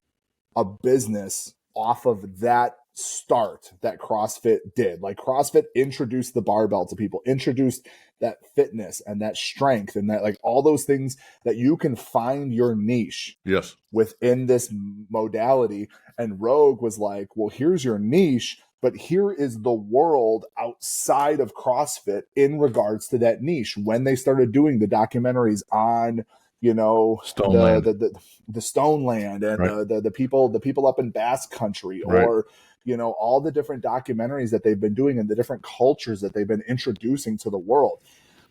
a business off of that start that CrossFit did. Like CrossFit introduced the barbell to people, introduced that fitness and that strength and that like all those things that you can find your niche Yes. within this modality. And Rogue was like, well, here's your niche, but here is the world outside of CrossFit in regards to that niche. When they started doing the documentaries on, you know, Stoneland. the Stone Land and Right. the people up in Basque Country, Right. or you know, all the different documentaries that they've been doing and the different cultures that they've been introducing to the world.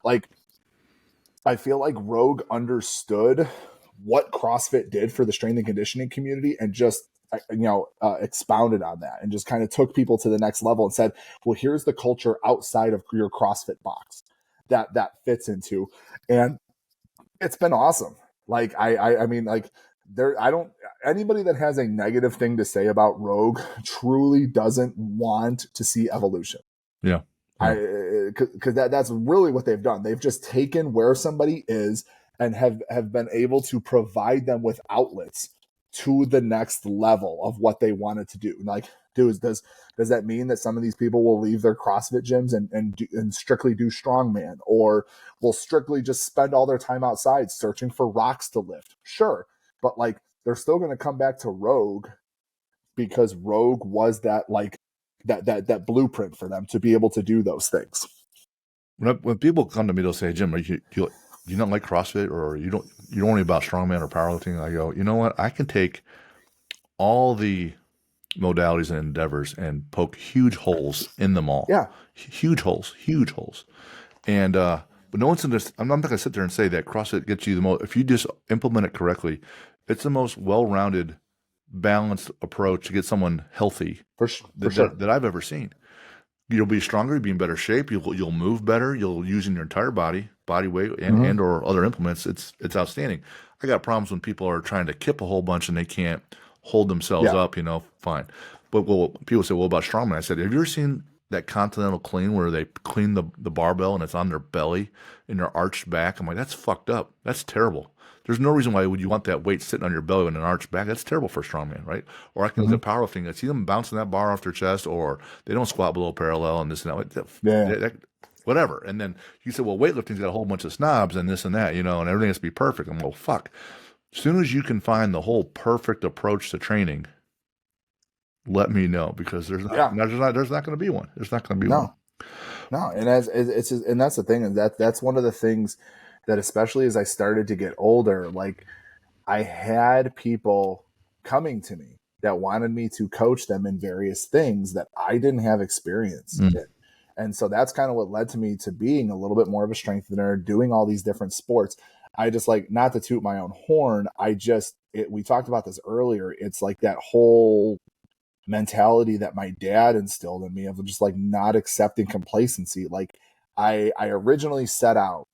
Like, I feel like Rogue understood what CrossFit did for the strength and conditioning community and just expounded on that and just kind of took people to the next level and said, well, here's the culture outside of your CrossFit box that fits into. And it's been awesome. Like I mean, like I don't, anybody that has a negative thing to say about Rogue truly doesn't want to see evolution. Yeah. Because that's really what they've done. They've just taken where somebody is and have been able to provide them with outlets to the next level of what they wanted to do. Like, does that mean that some of these people will leave their CrossFit gyms and strictly do strongman, or will strictly just spend all their time outside searching for rocks to lift? Sure, but like they're still going to come back to Rogue because Rogue was that like that blueprint for them to be able to do those things. When people come to me, they'll say, "Jim, you don't like CrossFit, or you don't worry about strongman or powerlifting?" I go, you know what? I can take all the modalities and endeavors and poke huge holes in them all. Yeah. Huge holes. And but no one's in this. I'm not going to sit there and say that CrossFit gets you the most. If you just implement it correctly, it's the most well-rounded, balanced approach to get someone healthy For sure. that I've ever seen. You'll be stronger, you'll be in better shape, you'll move better, you'll using your entire body weight and or other implements. It's outstanding. I got problems when people are trying to kip a whole bunch and they can't hold themselves up, fine. But people say, well, about strongman, I said, have you ever seen that continental clean where they clean the barbell and it's on their belly and their arched back? I'm like, that's fucked up. That's terrible. There's no reason why would you want that weight sitting on your belly and an arched back. That's terrible for a strongman, right? Or I can look at powerlifting. I see them bouncing that bar off their chest, or they don't squat below parallel and this and that. Whatever. And then you say, well, weightlifting's got a whole bunch of snobs and this and that, and everything has to be perfect. I'm like, well, fuck. As soon as you can find the whole perfect approach to training, let me know, because there's not going to be one. There's not going to be one. No, and and that's the thing, is that's one of the things that, especially as I started to get older, like I had people coming to me that wanted me to coach them in various things that I didn't have experience in. And so that's kind of what led to me to being a little bit more of a strengthener, doing all these different sports. I just, like, not to toot my own horn, we talked about this earlier. It's like that whole mentality that my dad instilled in me of just like not accepting complacency. Like I originally set out,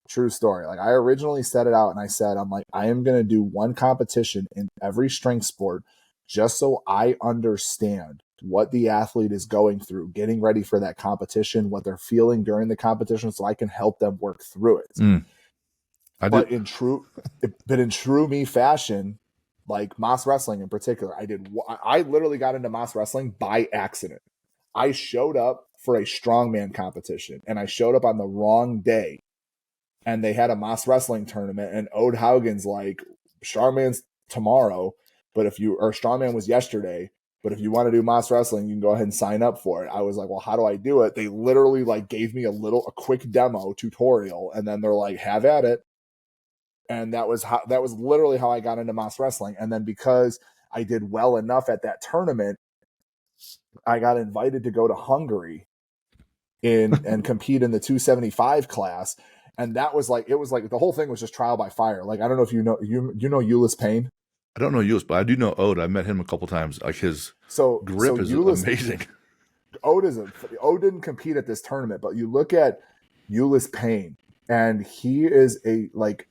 true story. Like I originally set it out and I said, I'm like, I am going to do one competition in every strength sport just so I understand what the athlete is going through, getting ready for that competition, what they're feeling during the competition, so I can help them work through it. But in true me fashion, like Moss Wrestling in particular. I literally got into Moss Wrestling by accident. I showed up for a strongman competition and I showed up on the wrong day, and they had a Moss Wrestling tournament, and Ode Haugen's like, strongman's tomorrow, but if you, or strongman was yesterday, but if you want to do Moss Wrestling, you can go ahead and sign up for it. I was like, well, how do I do it? They literally like gave me a quick demo tutorial, and then they're like, have at it. And that was literally how I got into Moss Wrestling. And then because I did well enough at that tournament, I got invited to go to Hungary and compete in the 275 class. And that was like, it was like the whole thing was just trial by fire. Like, I don't know if you know, you know Ulyss Payne. I don't know Euless, but I do know Ode. I met him a couple times. Like his grip is Ulyss, amazing. Ode didn't compete at this tournament, but you look at Ulyss Payne, and he is a like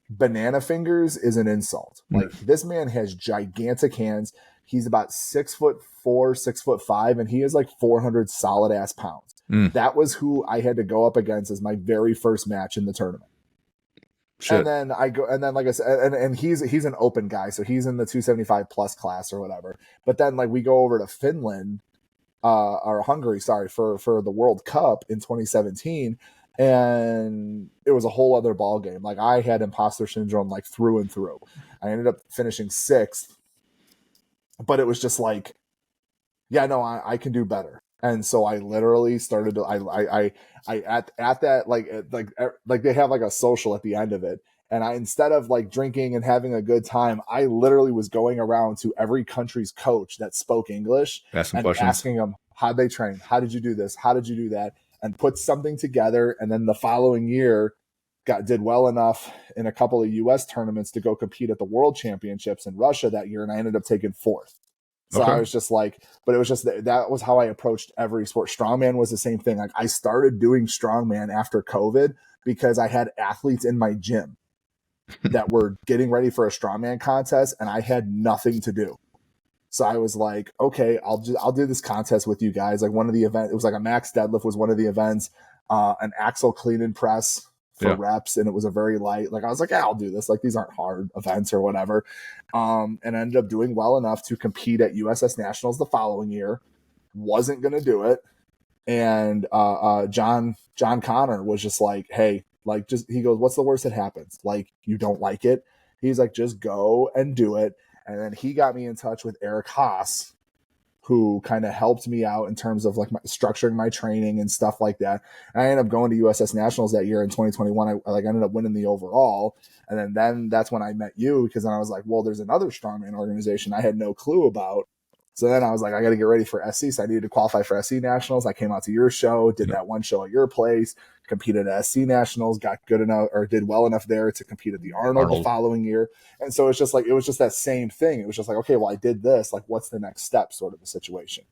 banana fingers is an insult. Like this man has gigantic hands. He's about 6'4", 6'5", and he is like 400 solid ass pounds. That was who I had to go up against as my very first match in the tournament. Shit. And then like I said, and he's an open guy, so he's in the 275 plus class or whatever. But then like we go over to Finland, or Hungary, sorry, for the World Cup in 2017, and it was a whole other ball game. Like I had imposter syndrome like through and through. I ended up finishing 6th, but it was just like, yeah, no, I can do better. And so I literally started to, I at that, like they have like a social at the end of it. And I, instead of like drinking and having a good time, I literally was going around to every country's coach that spoke English and asking them, how'd they train? How did you do this? How did you do that? And put something together. And then the following year did well enough in a couple of US tournaments to go compete at the World Championships in Russia that year. And I ended up taking 4th. So I was just like, but it was just that was how I approached every sport. Strongman was the same thing. Like I started doing strongman after COVID because I had athletes in my gym that were getting ready for a strongman contest, and I had nothing to do. So I was like, okay, I'll do this contest with you guys. Like one of the events, it was like a max deadlift was one of the events, an axle clean and press for reps, and it was a very light. Like I was like, yeah, I'll do this. Like these aren't hard events or whatever. And I ended up doing well enough to compete at USS Nationals the following year. Wasn't gonna do it, and John Connor was just like, hey, like just he goes, what's the worst that happens? Like you don't like it? He's like, just go and do it. And then he got me in touch with Eric Haas, who kind of helped me out in terms of like structuring my training and stuff like that. And I ended up going to USS Nationals that year in 2021. I ended up winning the overall. And then that's when I met you, because then I was like, well, there's another strongman organization I had no clue about. So then I was like, I got to get ready for SC. So I needed to qualify for SC Nationals. I came out to your show, did that one show at your place, competed at SC Nationals, got good enough or did well enough there to compete at the Arnold the following year. And so it's just like, it was just that same thing. It was just like, okay, well, I did this. Like, what's the next step sort of a situation?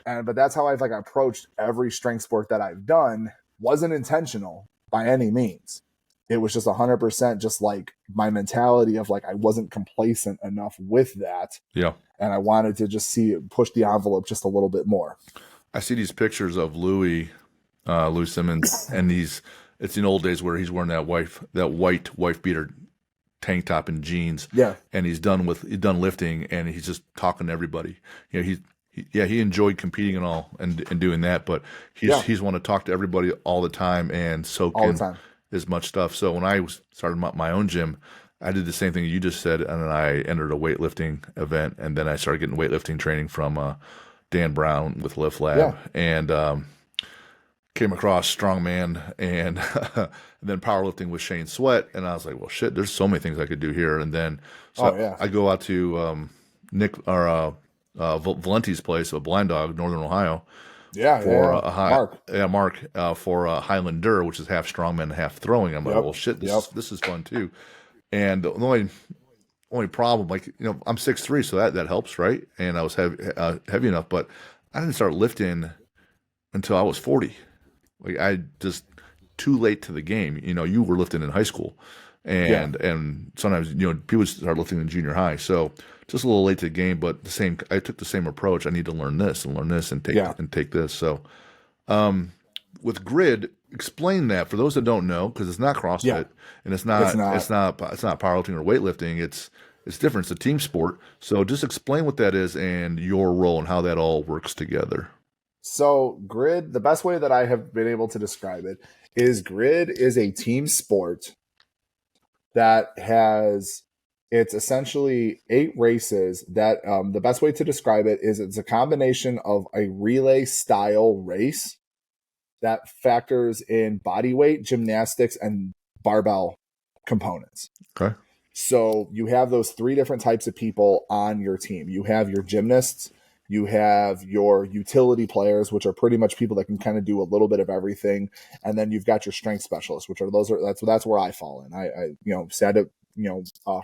But that's how I've like approached every strength sport that I've done. Wasn't intentional by any means. It was just 100% just like my mentality of like, I wasn't complacent enough with that. Yeah. And I wanted to just push the envelope just a little bit more. I see these pictures of Louis Simmons, and it's in old days where he's wearing that white wife beater tank top and jeans. Yeah. And he's done lifting, and he's just talking to everybody. You know, he enjoyed competing and all and doing that, but he's want to talk to everybody all the time and soak in as much stuff. So when I started my own gym, I did the same thing you just said, and then I entered a weightlifting event, and then I started getting weightlifting training from Dan Brown with Lift Lab, and came across strongman and then powerlifting with Shane Sweat, and I was like, well, shit, there's so many things I could do here. And then I go out to Nick or Valenti's place, a Blind Dog, Northern Ohio. Mark for Highlander, which is half strongman, half throwing. I'm like, well, shit, this is fun too. And the only problem, like, you know, I'm 6'3", so that helps, right? And I was heavy enough, but I didn't start lifting until I was 40. Like I just too late to the game. You know, you were lifting in high school, and sometimes, you know, people start lifting in junior high. So just a little late to the game, but I took the same approach. I need to learn this and take this. So, with grid, explain that for those that don't know, because it's not CrossFit and it's not powerlifting or weightlifting. It's different. It's a team sport. So just explain what that is and your role and how that all works together. So, grid, the best way that I have been able to describe it is grid is a team sport that has it's essentially 8 races that the best way to describe it is it's a combination of a relay style race that factors in body weight, gymnastics, and barbell components. Okay. So you have those 3 different types of people on your team. You have your gymnasts, you have your utility players, which are pretty much people that can kind of do a little bit of everything, and then you've got your strength specialists, which are that's where I fall in. Sad to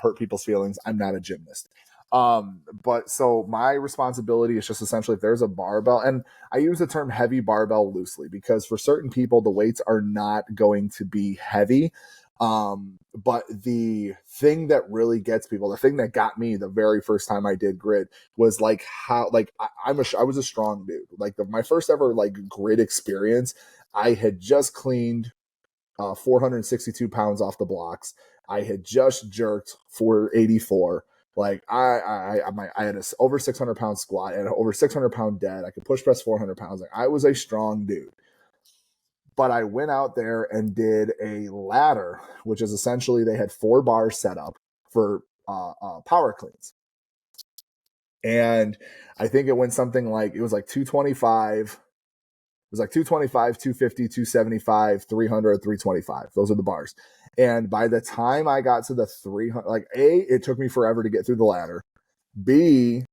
hurt people's feelings. I'm not a gymnast. But so my responsibility is just essentially if there's a barbell, and I use the term heavy barbell loosely because for certain people the weights are not going to be heavy. But the thing that really gets people, the thing that got me the very first time I did grid was like how like I was a strong dude. Like my first ever like grid experience, I had just cleaned 462 pounds off the blocks. I had just jerked 484. Like I had a over 600 pound squat and over 600 pound dead. I could push press 400 pounds. Like I was a strong dude. But I went out there and did a ladder, which is essentially they had 4 bars set up for power cleans. And I think it went something like, it was like 225. It was like 225, 250, 275, 300, 325. Those are the bars. And by the time I got to the 300, like A, it took me forever to get through the ladder. B,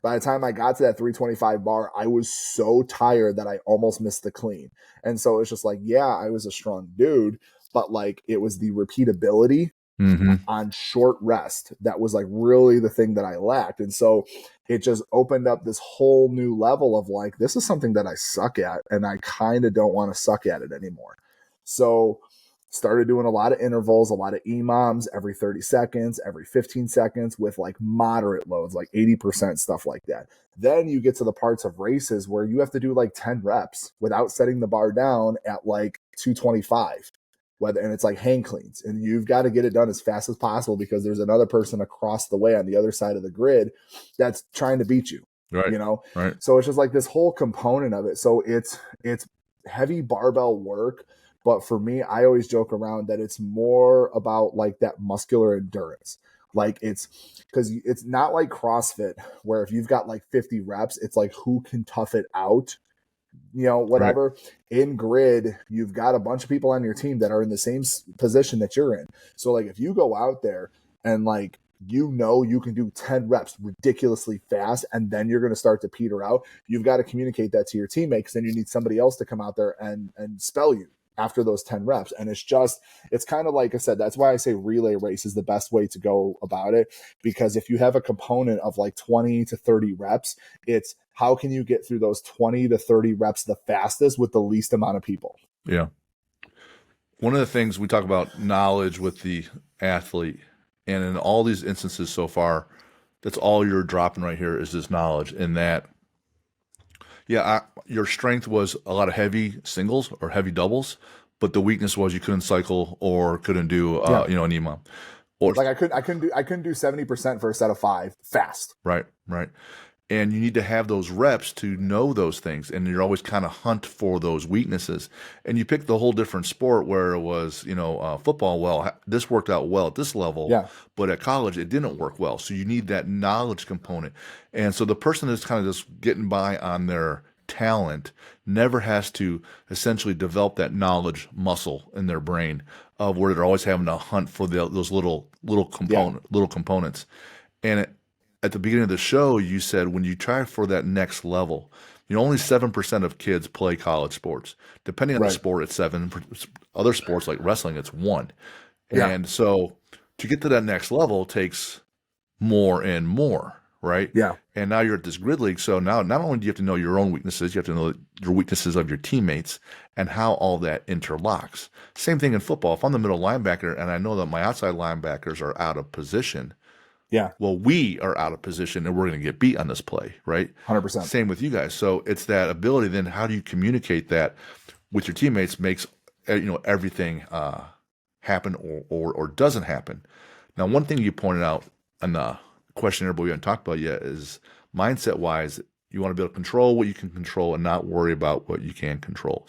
by the time I got to that 325 bar, I was so tired that I almost missed the clean. And so it's just like, yeah, I was a strong dude, but like it was the repeatability Mm-hmm. on short rest that was like really the thing that I lacked. And so it just opened up this whole new level of like, this is something that I suck at, and I kind of don't want to suck at it anymore. So started doing a lot of intervals, a lot of EMOMs every 30 seconds, every 15 seconds with like moderate loads, like 80% stuff like that. Then you get to the parts of races where you have to do like 10 reps without setting the bar down at like 225. And it's like hang cleans, and you've got to get it done as fast as possible because there's another person across the way on the other side of the grid that's trying to beat you. Right. You know, Right. so it's just like this whole component of it. So it's heavy barbell work, but for me, I always joke around that it's more about like that muscular endurance. Like it's because it's not like CrossFit where if you've got like 50 reps, it's like who can tough it out, Right. whatever. In grid, you've got a bunch of people on your team that are in the same position that you're in. So like if you go out there and like you can do 10 reps ridiculously fast and then you're going to start to peter out, you've got to communicate that to your teammates. Then you need somebody else to come out there and spell you after those 10 reps. And it's kind of like I said, that's why I say relay race is the best way to go about it. Because if you have a component of like 20 to 30 reps, it's how can you get through those 20 to 30 reps the fastest with the least amount of people? Yeah. One of the things we talk about knowledge with the athlete, and in all these instances so far, that's all you're dropping right here is this knowledge. And that, yeah, your strength was a lot of heavy singles or heavy doubles, but the weakness was you couldn't cycle or couldn't do, Yeah. an EMOM. Or Like I couldn't do 70% for a set of 5 fast. right, right. And you need to have those reps to know those things. And you're always kind of hunt for those weaknesses. And you picked the whole different sport where it was, football. Well, this worked out well at this level, Yeah. but at college it didn't work well. So you need that knowledge component. And so the person that's kind of just getting by on their talent never has to essentially develop that knowledge muscle in their brain of where they're always having to hunt for those Yeah. little components. And at the beginning of the show, you said when you try for that next level, only 7% of kids play college sports. Depending on the Right. sport, it's 7. Other sports like wrestling, it's 1. Yeah. And so to get to that next level takes more and more, right? Yeah. And now you're at this grid league. So now not only do you have to know your own weaknesses, you have to know your weaknesses of your teammates and how all that interlocks. Same thing in football. If I'm the middle linebacker and I know that my outside linebackers are out of position, Yeah. well, we are out of position and we're going to get beat on this play, right? 100%. Same with you guys. So it's that ability. Then how do you communicate that with your teammates makes everything happen or doesn't happen. Now, one thing you pointed out question here, but we haven't talked about yet is mindset wise, you want to be able to control what you can control and not worry about what you can control.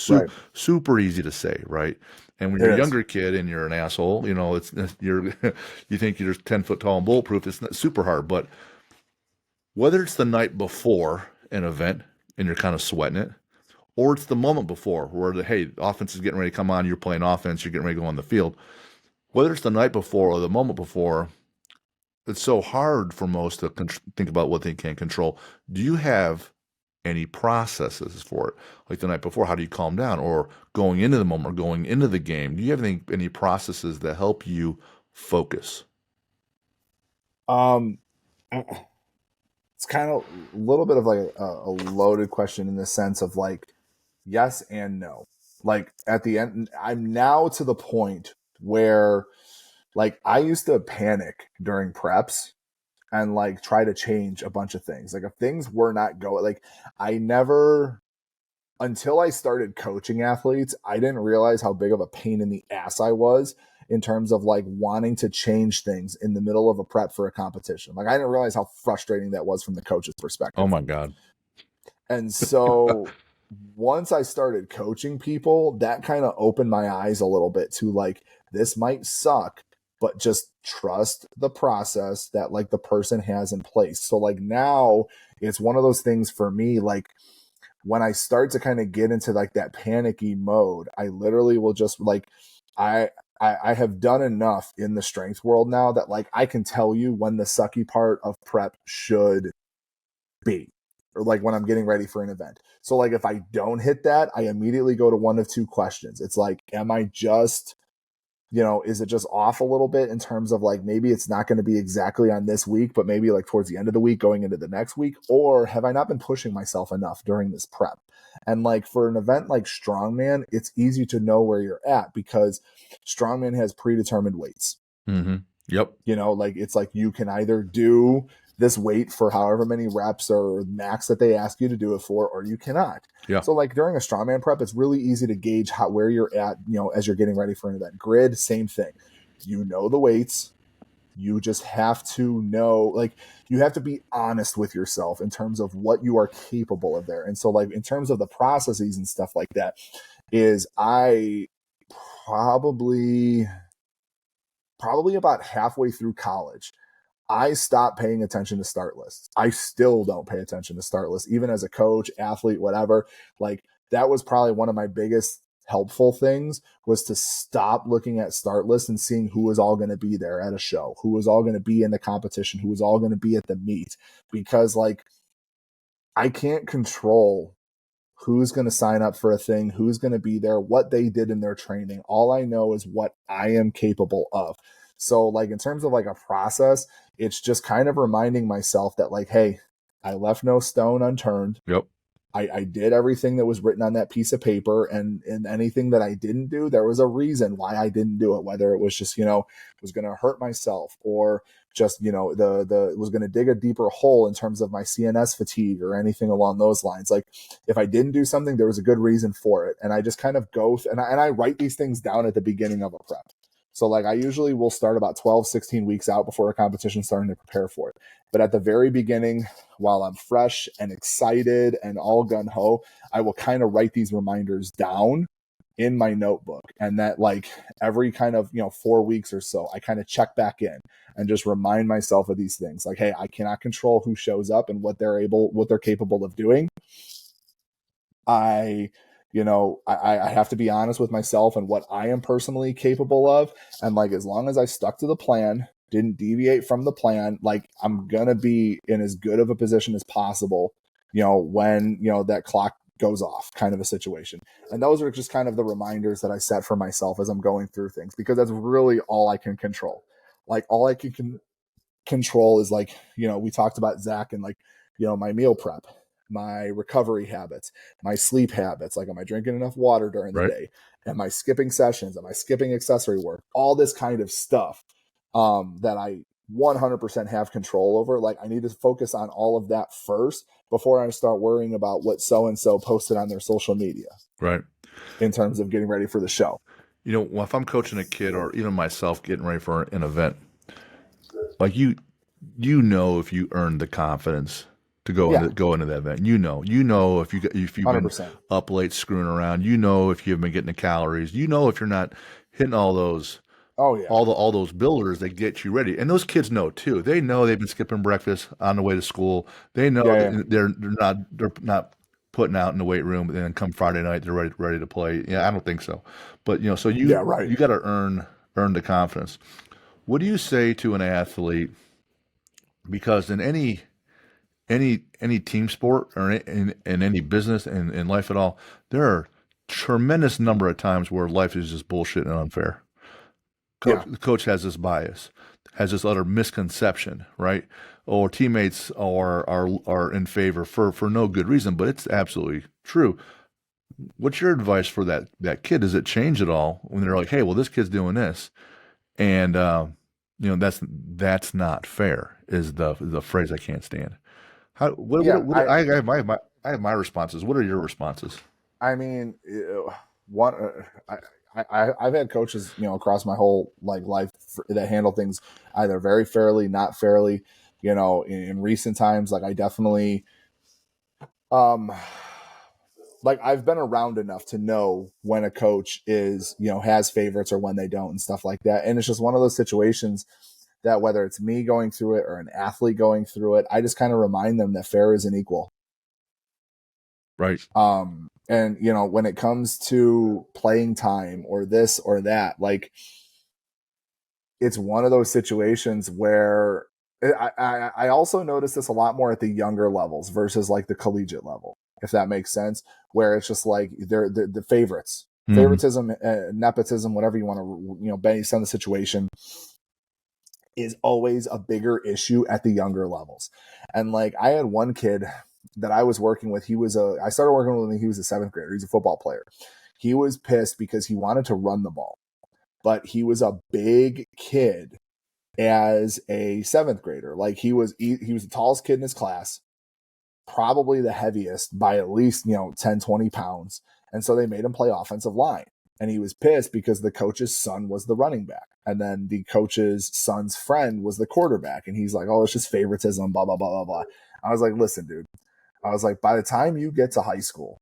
Right. Super easy to say, right? And when It you're a is. younger kid and you're an asshole, you're you think you're 10 foot tall and bulletproof. It's not super hard, but whether it's the night before an event and you're kind of sweating it, or it's the moment before where the offense is getting ready to come on, you're playing offense, you're getting ready to go on the field. Whether it's the night before or the moment before, it's so hard for most to think about what they can control. Do you have any processes for it? Like the night before, how do you calm down? Or going into the moment or going into the game, do you have any processes that help you focus? Um, it's kind of a little bit of like a loaded question in the sense of like yes and no. Like at the end, I'm now to the point where like I used to panic during preps and like try to change a bunch of things. Like if things were not going, like I never until I started coaching athletes, I didn't realize how big of a pain in the ass I was in terms of like wanting to change things in the middle of a prep for a competition. Like I didn't realize how frustrating that was from the coach's Oh perspective. my God. And so once I started coaching people, that kind of opened my eyes a little bit to like, this might suck, but just trust the process that like the person has in place. So like now it's one of those things for me, like when I start to kind of get into like that panicky mode, I literally will just like, I, I have done enough in the strength world now that like I can tell you when the sucky part of prep should be, or like when I'm getting ready for an event. So like if I don't hit that, I immediately go to one of two questions. It's like, am I just, is it just off a little bit in terms of like maybe it's not going to be exactly on this week, but maybe like towards the end of the week going into the next week? Or have I not been pushing myself enough during this prep? And like for an event like Strongman, it's easy to know where you're at because Strongman has predetermined weights. Mm-hmm. Yep. Like it's like you can either do this weight for however many reps or max that they ask you to do it for, or you cannot. Yeah. So like during a strongman prep, it's really easy to gauge where you're at, as you're getting ready for an event. Grid, same thing. You know the weights. You just have to know, like, you have to be honest with yourself in terms of what you are capable of there. And so, like, in terms of the processes and stuff like that, is I probably about halfway through college, I stopped paying attention to start lists. I still don't pay attention to start lists, even as a coach, athlete, whatever. Like that was probably one of my biggest helpful things was to stop looking at start lists and seeing who was all going to be there at a show, who was all going to be in the competition, who was all going to be at the meet. Because like I can't control who's going to sign up for a thing, who's going to be there, what they did in their training. All I know is what I am capable of. So, like, in terms of like a process, it's just kind of reminding myself that, like, hey, I left no stone unturned. Yep. I did everything that was written on that piece of paper, and anything that I didn't do, there was a reason why I didn't do it. Whether it was just was going to hurt myself, or just the was going to dig a deeper hole in terms of my CNS fatigue or anything along those lines. Like if I didn't do something, there was a good reason for it, and I just kind of go and I write these things down at the beginning of a prep. So like I usually will start about 12, 16 weeks out before a competition starting to prepare for it. But at the very beginning, while I'm fresh and excited and all gun ho, I will kind of write these reminders down in my notebook. And that like every kind of, 4 weeks or so, I kind of check back in and just remind myself of these things. Like, hey, I cannot control who shows up and what they're capable of doing. I have to be honest with myself and what I am personally capable of. And like, as long as I stuck to the plan, didn't deviate from the plan, like I'm going to be in as good of a position as possible, when, that clock goes off kind of a situation. And those are just kind of the reminders that I set for myself as I'm going through things, because that's really all I can control. Like all I can control is like, we talked about Zach and like, my meal prep, my recovery habits, my sleep habits. Like, am I drinking enough water during the Right. day? Am I skipping sessions? Am I skipping accessory work? All this kind of stuff that I 100% have control over. Like, I need to focus on all of that first before I start worrying about what so-and-so posted on their social media Right. in terms of getting ready for the show. If I'm coaching a kid or even myself getting ready for an event, Like if you earned the confidence to Yeah, go into that event. If if you've been 100%. up late screwing around. If you've been getting the calories. If you're not hitting Oh yeah, all those builders that get you ready. And those kids know too. They know they've been skipping breakfast on the way to school. They know yeah, yeah, that they're not putting out in the weight room, and then come Friday night they're ready to play. Yeah, I don't think so. But so yeah. Right. you got to earn the confidence. What do you say to an athlete? Because in any team sport or in any business and in life at all, there are tremendous number of times where life is just bullshit and unfair. Yeah, The coach has this bias, has this utter misconception, right? Or teammates are in favor for no good reason, but it's absolutely true. What's your advice for that kid? Does it change at all when they're like, hey, well, this kid's doing this, and that's not fair is the phrase I can't stand. How yeah. what I have my responses. What are your responses? I mean, one. I've had coaches, across my whole life that handle things either very fairly, not fairly. In recent times, like I definitely, um, like I've been around enough to know when a coach is, has favorites or when they don't and stuff like that. And it's just one of those situations that whether it's me going through it or an athlete going through it, I just kind of remind them that fair isn't equal. Right. And when it comes to playing time or this or that, like it's one of those situations where I also notice this a lot more at the younger levels versus like the collegiate level, if that makes sense, where it's just like they're the favorites, Hmm. favoritism, nepotism, whatever you want to, base on the situation is always a bigger issue at the younger levels. And like I had one kid that I was working with, I started working with him when he was a seventh grader. He's a football player. He was pissed because he wanted to run the ball, but he was a big kid as a seventh grader. Like he was the tallest kid in his class, probably the heaviest by at least 10, 20 pounds. And so they made him play offensive line, and he was pissed because the coach's son was the running back, and then the coach's son's friend was the quarterback, and he's like, oh, it's just favoritism, blah blah blah blah blah. I was like, listen, dude, I was like, by the time you get to high school,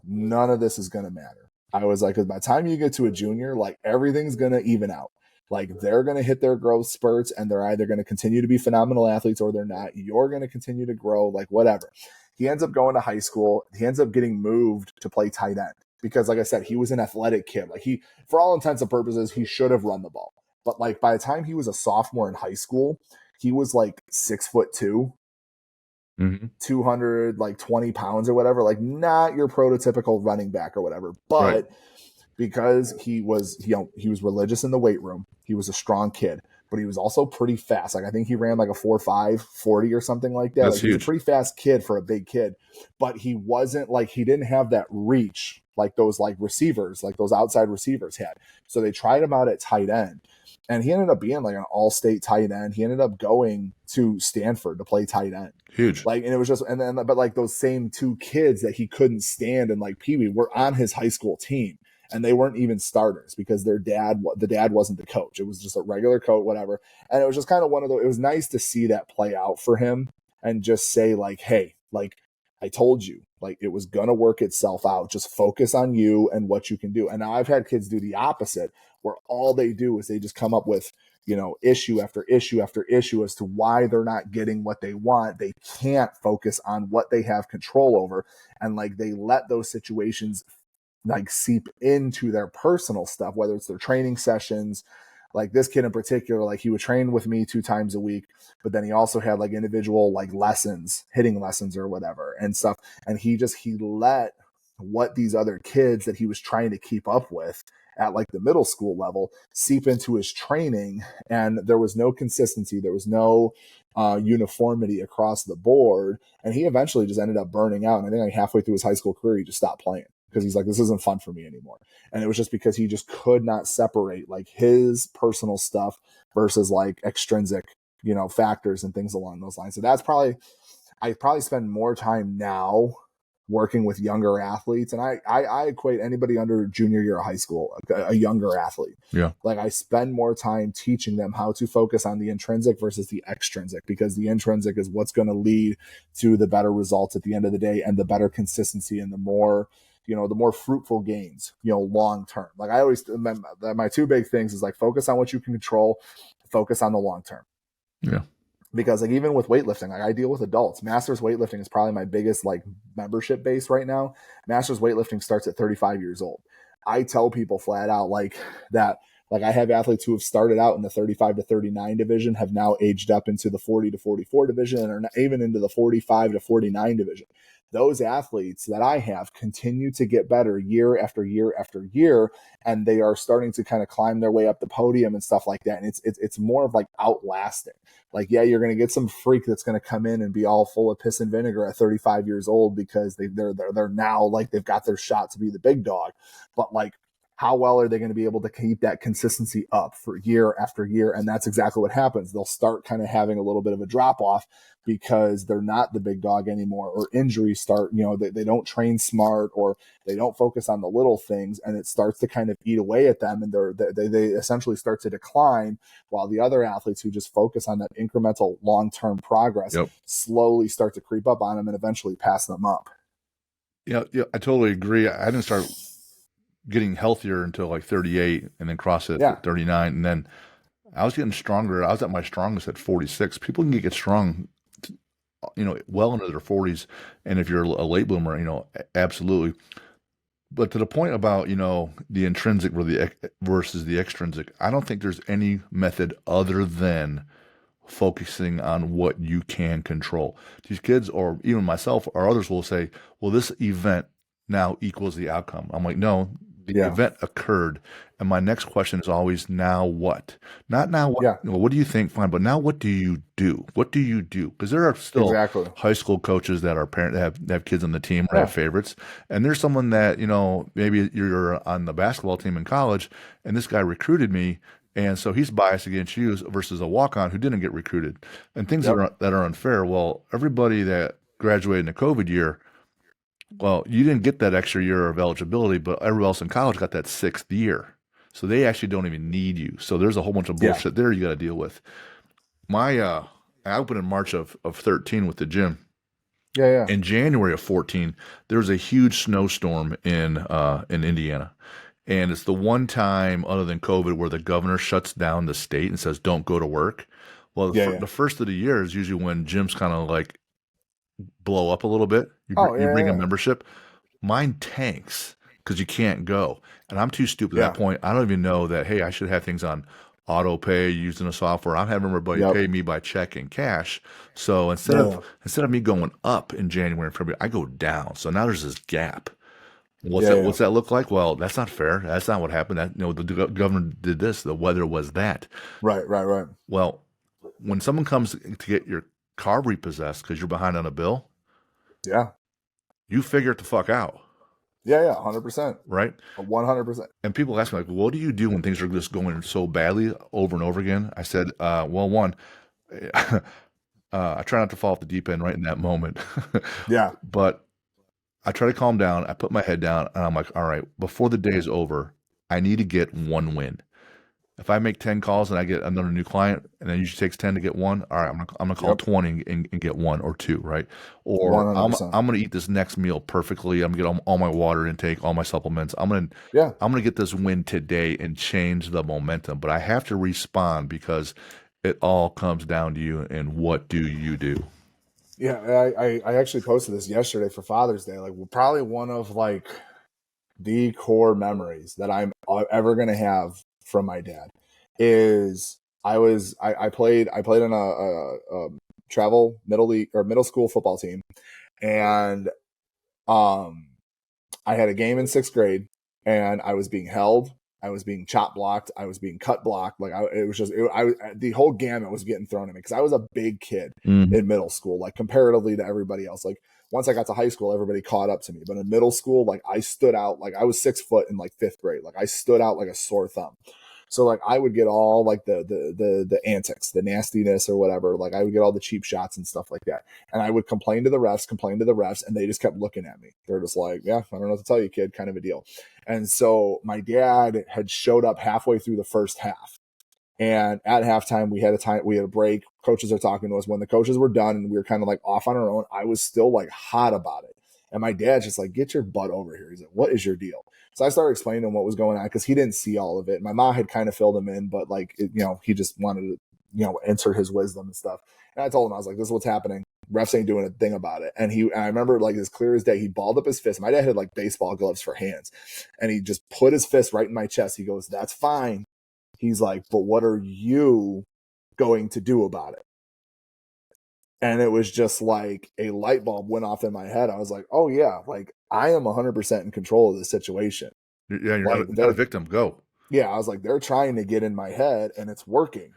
none of this is going to matter. I was like, because by the time you get to a junior, like everything's going to even out. Like they're going to hit their growth spurts, and they're either going to continue to be phenomenal athletes or they're not. You're going to continue to grow, like whatever. He ends up going to high school. He ends up getting moved to play tight end because, like I said, he was an athletic kid. Like for all intents and purposes, he should have run the ball. But like by the time he was a sophomore in high school, he was like 6'2", Hmm. 200 like 20 pounds or whatever, like not your prototypical running back or whatever. Right. But because he was religious in the weight room, he was a strong kid, but he was also pretty fast. Like I think he ran like a 4.5 40 or something like that. That's Like he was a huge. pretty fast kid for a big kid, but he wasn't like, he didn't have that reach like those like receivers, like those outside receivers had. So they tried him out at tight end, and he ended up being like an all-state tight end. He ended up going to Stanford to play tight end. Huge. Like, and it was just, and then, but like those same two kids that he couldn't stand and like Pee Wee were on his high school team, and they weren't even starters because the dad wasn't the coach. It was just a regular coach, whatever. And it was just kind of one of those, it was nice to see that play out for him and just say like, hey, like I told you, like it was going to work itself out. Just focus on you and what you can do. And now I've had kids do the opposite, where all they do is they just come up with, issue after issue after issue as to why they're not getting what they want. They can't focus on what they have control over. And like they let those situations like seep into their personal stuff, whether it's their training sessions. Like this kid in particular, like he would train with me 2 times a week, but then he also had like individual like lessons, hitting lessons or whatever and stuff. And he let what these other kids that he was trying to keep up with at like the middle school level seep into his training. And there was no consistency. There was no uniformity across the board. And he eventually just ended up burning out. And I think like halfway through his high school career, he just stopped playing because he's like, this isn't fun for me anymore. And it was just because he just could not separate like his personal stuff versus like extrinsic, factors and things along those lines. So I probably spend more time now working with younger athletes. And I equate anybody under junior year of high school, a younger athlete. Yeah. Like I spend more time teaching them how to focus on the intrinsic versus the extrinsic, because the intrinsic is what's going to lead to the better results at the end of the day, and the better consistency, and the more, the more fruitful gains, long term. Like I always, my two big things is like focus on what you can control, focus on the long term. Yeah. Because like even with weightlifting, like I deal with adults. Masters weightlifting is probably my biggest like membership base right now. Masters weightlifting starts at 35 years old. I tell people flat out like that. Like I have athletes who have started out in the 35 to 39 division, have now aged up into the 40 to 44 division, and are not even into the 45 to 49 division. Those athletes that I have continue to get better year after year after year, and they are starting to kind of climb their way up the podium and stuff like that. And it's more of like outlasting. Like, yeah, you're going to get some freak that's going to come in and be all full of piss and vinegar at 35 years old because they're now like they've got their shot to be the big dog. But like, how well are they going to be able to keep that consistency up for year after year? And that's exactly what happens. They'll start kind of having a little bit of a drop off because they're not the big dog anymore, or injuries start, they don't train smart, or they don't focus on the little things, and it starts to kind of eat away at them, and they essentially start to decline, while the other athletes who just focus on that incremental long-term progress slowly start to creep up on them and eventually pass them up. Yeah, I totally agree. I didn't start getting healthier until like 38, and then CrossFit at 39, and then I was getting stronger. I was at my strongest at 46. People can get strong, well into their 40s, and if you're a late bloomer, absolutely. But to the point about the intrinsic versus the extrinsic, I don't think there's any method other than focusing on what you can control. These kids, or even myself or others, will say, well, this event now equals the outcome. I'm like, no, the event occurred. And my next question is always, now what? Not now what, what do you think? Fine. But now what do you do? What do you do? Because there are still high school coaches that are that have kids on the team or have favorites. And there's someone that, maybe you're on the basketball team in college, and this guy recruited me, and so he's biased against you versus a walk-on who didn't get recruited, and things that are unfair. Well, everybody that graduated in the COVID year, well, you didn't get that extra year of eligibility, but everyone else in college got that 6th year. So they actually don't even need you. So there's a whole bunch of bullshit there you got to deal with. I opened in March of 13 with the gym. In January of 14, there was a huge snowstorm in Indiana. And it's the one time other than COVID where the governor shuts down the state and says, don't go to work. Well, the first of the year is usually when gyms kind of like blow up a little bit. You bring a membership. Mine tanks because you can't go. And I'm too stupid at that point. I don't even know that, hey, I should have things on auto pay using the software. I'm having everybody pay me by check and cash. So instead of me going up in January and February, I go down. So now there's this gap. What's that look like? Well, that's not fair. That's not what happened. The governor did this. The weather was that. Right. Well, when someone comes to get your car repossessed because you're behind on a bill, you figure it the fuck out. 100%. Right? 100%. And people ask me, like, what do you do when things are just going so badly over and over again? I said, well, one, I try not to fall off the deep end right in that moment. But I try to calm down. I put my head down, and I'm like, all right, before the day is over, I need to get one win. If I make 10 calls and I get another new client, and it usually takes 10 to get one, all right, I'm gonna call 20 and get 1 or 2, right? Or I'm gonna eat this next meal perfectly. I'm gonna get all my water intake, all my supplements. I'm gonna get this win today and change the momentum. But I have to respond because it all comes down to you and what do you do. I actually posted this yesterday for Father's Day. Like, probably one of like the core memories that I'm ever gonna have from my dad is I played in a travel middle school football team, and I had a game in 6th grade, and I was being held, I was being chop blocked, I was being cut blocked. Like the whole gamut was getting thrown at me because I was a big kid in middle school, like comparatively to everybody else. Like once I got to high school, everybody caught up to me, but in middle school, like I stood out. Like I was 6 foot in like 5th grade. Like I stood out like a sore thumb. So like I would get all like the antics, the nastiness or whatever. Like I would get all the cheap shots and stuff like that. And I would complain to the refs, and they just kept looking at me. They're just like, yeah, I don't know what to tell you, kid, kind of a deal. And so my dad had showed up halfway through the first half. And at halftime, we had a break. Coaches are talking to us. When the coaches were done and we were kind of like off on our own, I was still like hot about it. And my dad's just like, get your butt over here. He's like, what is your deal? So I started explaining to him what was going on because he didn't see all of it. My mom had kind of filled him in, but like, he just wanted to, insert his wisdom and stuff. And I told him, I was like, this is what's happening. Refs ain't doing a thing about it. And I remember like as clear as day, he balled up his fist. My dad had like baseball gloves for hands. And he just put his fist right in my chest. He goes, that's fine. He's like, but what are you going to do about it? And it was just like a light bulb went off in my head. I was like, oh yeah, like I am 100% in control of the situation. Yeah, you're Like not a victim. Go. Yeah, I was like, they're trying to get in my head and it's working.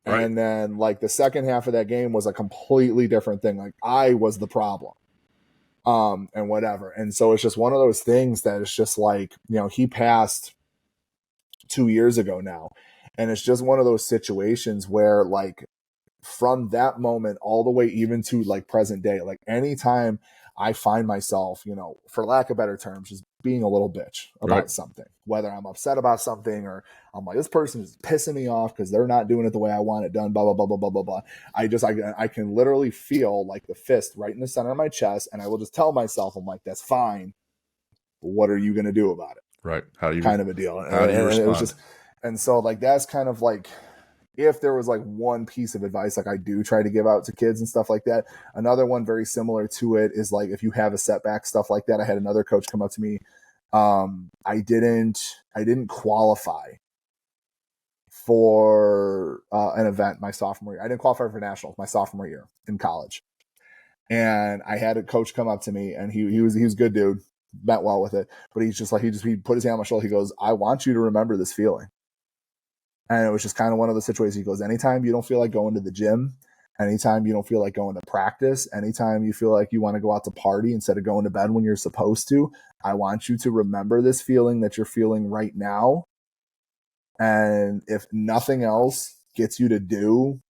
Right. And then like the second half of that game was a completely different thing. Like I was the problem. And whatever. And so it's just one of those things that it's just like, he passed 2 years ago now. And it's just one of those situations where like from that moment all the way even to like present day, like anytime I find myself, for lack of better terms, just being a little bitch about something, whether I'm upset about something or I'm like, this person is pissing me off because they're not doing it the way I want it done, blah, blah, blah, blah, blah, blah, blah. I can literally feel like the fist right in the center of my chest. And I will just tell myself, I'm like, that's fine. But what are you going to do about it? Right. How do you kind of a deal. How do you respond? It was just, and so like, that's kind of like, if there was like one piece of advice, like I do try to give out to kids and stuff like that. Another one very similar to it is like, if you have a setback, stuff like that. I had another coach come up to me. I didn't qualify for an event my sophomore year. I didn't qualify for nationals my sophomore year in college. And I had a coach come up to me and he was a good dude, meant well with it. But he's just like, he put his hand on my shoulder. He goes, I want you to remember this feeling. And it was just kind of one of the situations. He goes, anytime you don't feel like going to the gym, anytime you don't feel like going to practice, anytime you feel like you want to go out to party instead of going to bed when you're supposed to, I want you to remember this feeling that you're feeling right now. And if nothing else gets you to do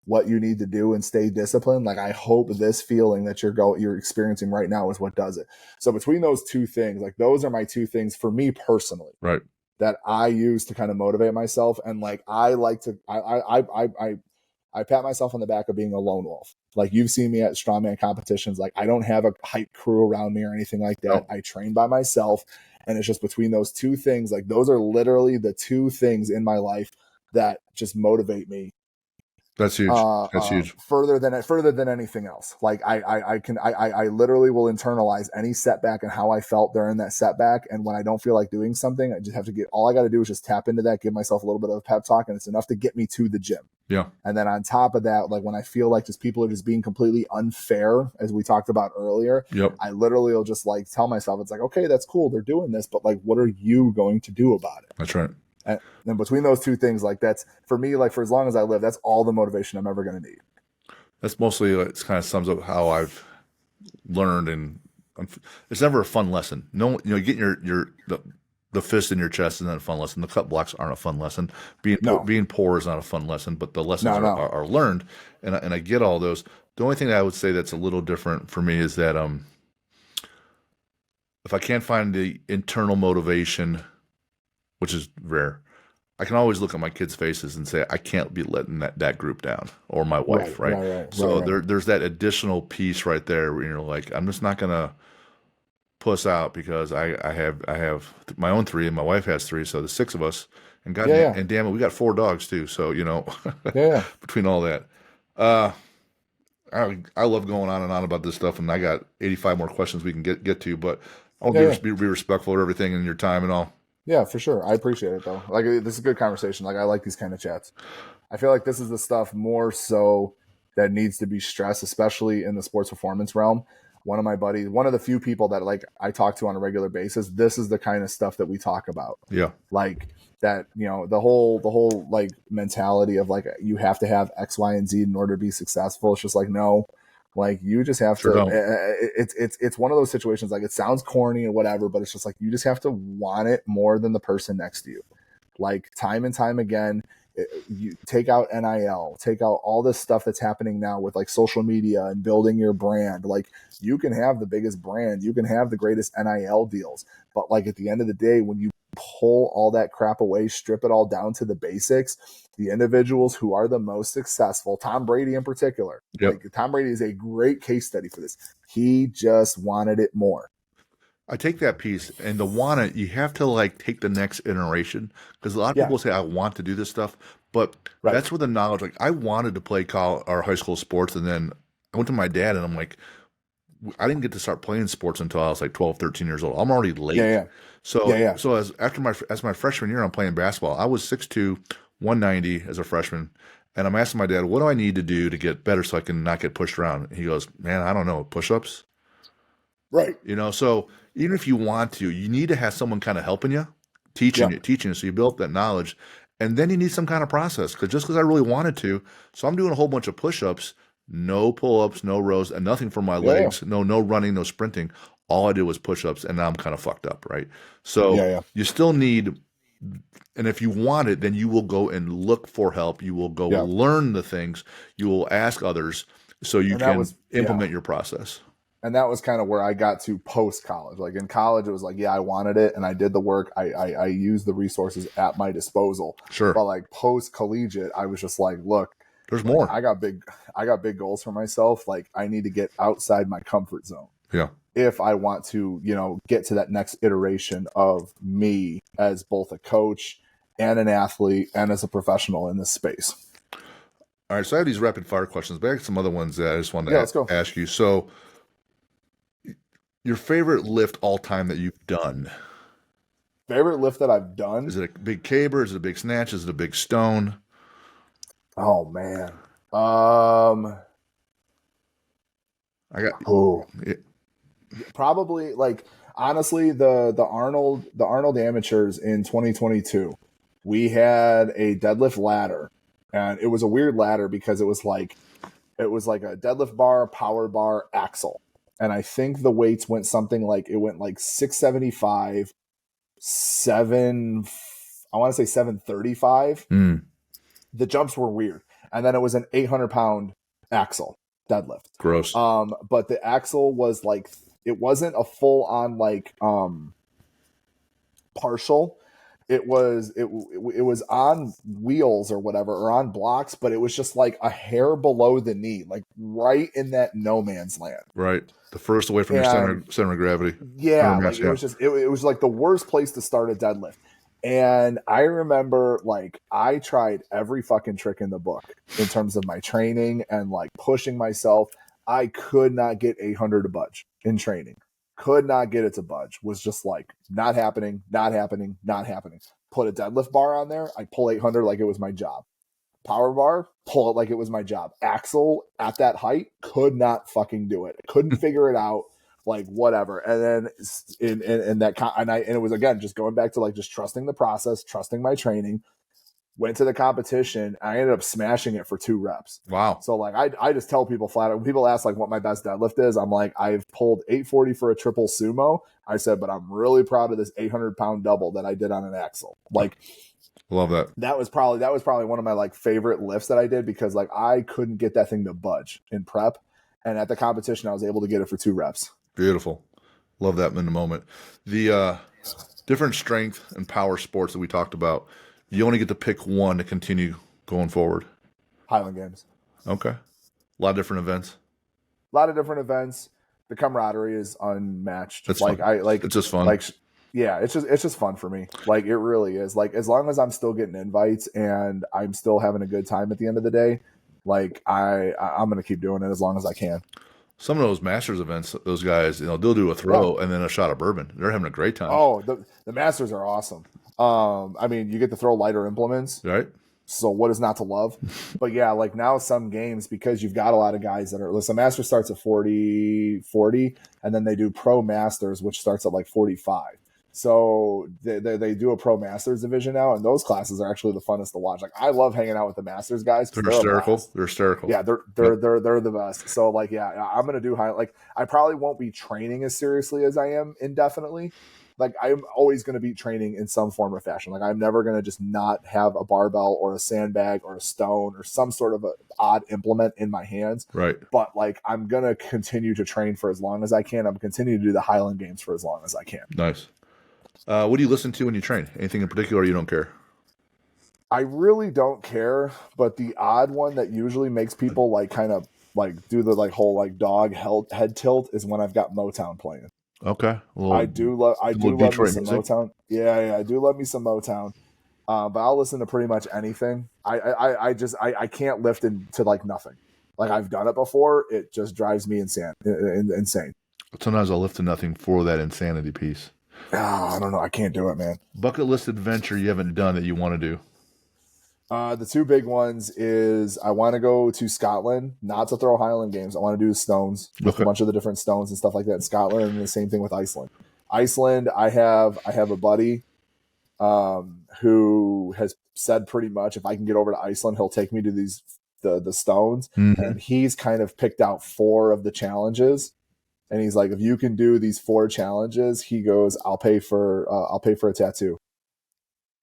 what you need to do and stay disciplined, like I hope this feeling that you're experiencing right now is what does it. So between those two things, like those are my two things for me personally. Right. That I use to kind of motivate myself. And like, I pat myself on the back of being a lone wolf. Like you've seen me at strongman competitions. Like I don't have a hype crew around me or anything like that. No. I train by myself. And it's just between those two things. Like those are literally the two things in my life that just motivate me. That's huge. That's huge. Further than anything else. Like I literally will internalize any setback and how I felt during that setback. And when I don't feel like doing something, I just have to all I got to do is just tap into that, give myself a little bit of a pep talk, and it's enough to get me to the gym. Yeah. And then on top of that, like when I feel like just people are just being completely unfair, as we talked about earlier, yep. I literally will just like tell myself, it's like, okay, that's cool. They're doing this, but like, what are you going to do about it? That's right. And then between those two things, like that's for me, like for as long as I live, that's all the motivation I'm ever going to need. That's mostly, it kind of sums up how I've learned, and it's never a fun lesson. No, getting the fist in your chest is not a fun lesson. The cut blocks aren't a fun lesson. Being poor is not a fun lesson, but the lessons are learned, and I get all those. The only thing that I would say that's a little different for me is that if I can't find the internal motivation, which is rare, I can always look at my kids' faces and say, I can't be letting that group down, or my wife, right? So there's that additional piece right there where you're like, I'm just not going to puss out because I have my own 3 and my wife has 3, so the 6 of us, and and damn it, we got 4 dogs too. So, between all that, I love going on and on about this stuff, and I got 85 more questions we can get to, but I'll be respectful of everything and your time and all. Yeah, for sure. I appreciate it though. Like this is a good conversation. Like I like these kind of chats. I feel like this is the stuff more so that needs to be stressed, especially in the sports performance realm. One of my buddies, one of the few people that like I talk to on a regular basis, this is the kind of stuff that we talk about. Yeah. Like that, the whole like mentality of like, you have to have X, Y, and Z in order to be successful. It's just like, no, like you just have to, it's one of those situations, like it sounds corny or whatever, but it's just like, you just have to want it more than the person next to you. like time and time again. You take out NIL, take out all this stuff that's happening now with like social media and building your brand. Like you can have the biggest brand, you can have the greatest NIL deals, but like at the end of the day, when you pull all that crap away, strip it all down to the basics, the individuals who are the most successful, Tom Brady in particular, Yep. like Tom Brady is a great case study for this. He just wanted it more. I take that piece and the want it, you have to like take the next iteration because a lot of Yeah, people say, I want to do this stuff, but right. that's where the knowledge, like I wanted to play college or high school sports. And then I went to my dad and I'm like, I didn't get to start playing sports until I was like 12, 13 years old. I'm already Yeah, late. yeah, So, yeah, yeah. so as my freshman year, I'm playing basketball. I was 6'2", 190 as a freshman. And I'm asking my dad, what do I need to do to get better so I can not get pushed around? And he goes, man, I don't know, push-ups. Right. So even if you want to, you need to have someone kind of helping you, teaching Yeah. you, teaching you. So you build that knowledge, and then you need some kind of process. Because I really wanted to, so I'm doing a whole bunch of push-ups, no pull-ups, no rows, and nothing for my Yeah, yeah. legs. No running, no sprinting. All I did was push-ups, and now I'm kind of fucked up, right? So Yeah, yeah. you still need, and if you want it, then you will go and look for help. You will go Yeah. learn the things. You will ask others, so you And that can was, yeah. implement your process. And that was kind of where I got to post college. Like in college, it was like, yeah, I wanted it and I did the work. I used the resources at my disposal. Sure, But like post collegiate, I was just like, look, there's like more. I got big goals for myself. Like I need to get outside my comfort zone Yeah. if I want to, get to that next iteration of me as both a coach and an athlete and as a professional in this space. All right, so I have these rapid fire questions, but I have some other ones that I just wanted Yeah, to let's go. ask you. So, your favorite lift all time that you've done? Favorite lift that I've done? Is it a big caber? Is it a big snatch? Is it a big stone? Oh man. I got Oh, it. probably like honestly the Arnold amateurs in 2022. We had a deadlift ladder, and it was a weird ladder because it was like a deadlift bar, power bar, axle. And I think the weights went something like it went like 675, 7 I want to say 735. Mm, The jumps were weird. And then it was an 800-pound axle deadlift. gross. But the axle was like it wasn't a full on like partial. It was on wheels or whatever or on blocks, but it was just like a hair below the knee, like right in that no man's land. Right. The first away from your And center of gravity. Center yeah, of like mass, it yeah. was just it was like the worst place to start a deadlift. And I remember like I tried every fucking trick in the book in terms of my training and like pushing myself. I could not get 800 to budge in training. Could not get it to budge. Was just like not happening, not happening, not happening. Put a deadlift bar on there. I pull 800 like it was my job. Power bar, pull it like it was my job. Axle at that height, could not fucking do it. Couldn't figure it out. Like whatever. And then in that and it was again just going back to like just trusting the process, trusting my training. Went to the competition. I ended up smashing it for 2 reps. Wow. So like I just tell people flat out when people ask like what my best deadlift is, I'm like I've pulled 840 for a triple sumo. I said, but I'm really proud of this 800-pound double that I did on an axle. Like Love that. that was probably one of my like favorite lifts that I did because like I couldn't get that thing to budge in prep, and at the competition I was able to get it for 2 reps. Beautiful. Love that in the moment. The different strength and power sports that we talked about, you only get to pick one to continue going forward. Highland Games, Okay. A lot of different events. a lot of different events. The camaraderie is unmatched. That's Like fun. I like It's just fun. like yeah, it's just fun for me. Like it really is. Like as long as I'm still getting invites and I'm still having a good time at the end of the day, like I'm gonna keep doing it as long as I can. Some of those Masters events, those guys, they'll do a Yeah. throw and then a shot of bourbon. They're having a great time, Oh, the Masters are awesome. I mean, you get to throw lighter implements, right? so what is not to love? But yeah, like now some games, because you've got a lot of guys that are, listen, Master starts at 40, and then they do Pro Masters, which starts at like 45. So they do a Pro Masters division now, and those classes are actually the funnest to watch. Like I love hanging out with the Masters guys They're because they're a hysterical. blast. They're hysterical. Yeah, they're the best. So like, yeah, I'm gonna do high. Like I probably won't be training as seriously as I am indefinitely, like I'm always going to be training in some form or fashion. Like I'm never going to just not have a barbell or a sandbag or a stone or some sort of a odd implement in my hands. Right. But like I'm going to continue to train for as long as I can. I'm continuing to do the Highland Games for as long as I can. Nice. What do you listen to when you train? Anything in particular, or you don't care? I really don't care, but the odd one that usually makes people like kind of like do the like whole like dog head tilt is when I've got Motown playing. Okay. I do love me Detroit some music. Motown. Yeah, I do love me some Motown. But I'll listen to pretty much anything. I can't lift into like nothing. Like I've done it before. It just drives me insane. Sometimes I'll lift to nothing for that insanity piece. I don't know. I can't do it, man. Bucket list adventure you haven't done that you want to do. The two big ones is I want to go to Scotland, not to throw Highland Games. I want to do the Stones with a bunch of the different stones and stuff like that in Scotland, and the same thing with Iceland. Iceland, I have a buddy who has said pretty much if I can get over to Iceland, he'll take me to the stones, and he's kind of picked out 4 of the challenges. And he's like, if you can do these 4 challenges, he goes, I'll pay for a tattoo.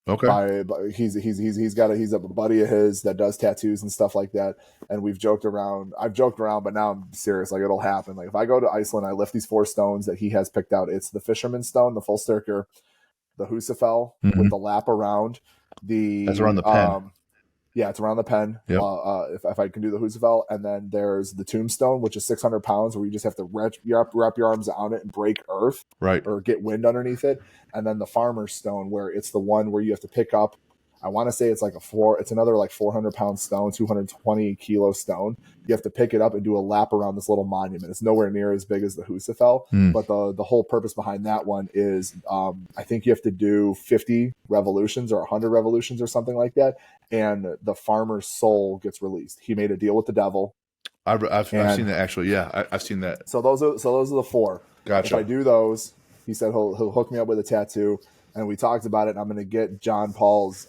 Okay. He's a buddy of his that does tattoos and stuff like that, and we've joked around. I've joked around, but now I'm serious. Like it'll happen. Like if I go to Iceland, I lift these 4 stones that he has picked out. It's the Fisherman Stone, the Full Styrker, the Husafell with the lap around. That's around the pen. Yeah, it's around the pen. Yep. If I can do the Husafell, and then there's the Tombstone, which is 600 pounds, where you just have to wrap your arms on it and break earth, right, or get wind underneath it. And then the Farmer's Stone, where it's the one where you have to pick up. I want to say it's like it's another like 400-pound stone, 220-kilo stone. You have to pick it up and do a lap around this little monument. It's nowhere near as big as the Husafell, but the whole purpose behind that one is I think you have to do 50 revolutions or 100 revolutions or something like that, and the farmer's soul gets released. He made a deal with the devil. I've seen that actually. Yeah, I've seen that. So those are the 4. Gotcha. If I do those, he said he'll hook me up with a tattoo. And we talked about it. And I'm going to get John Paul's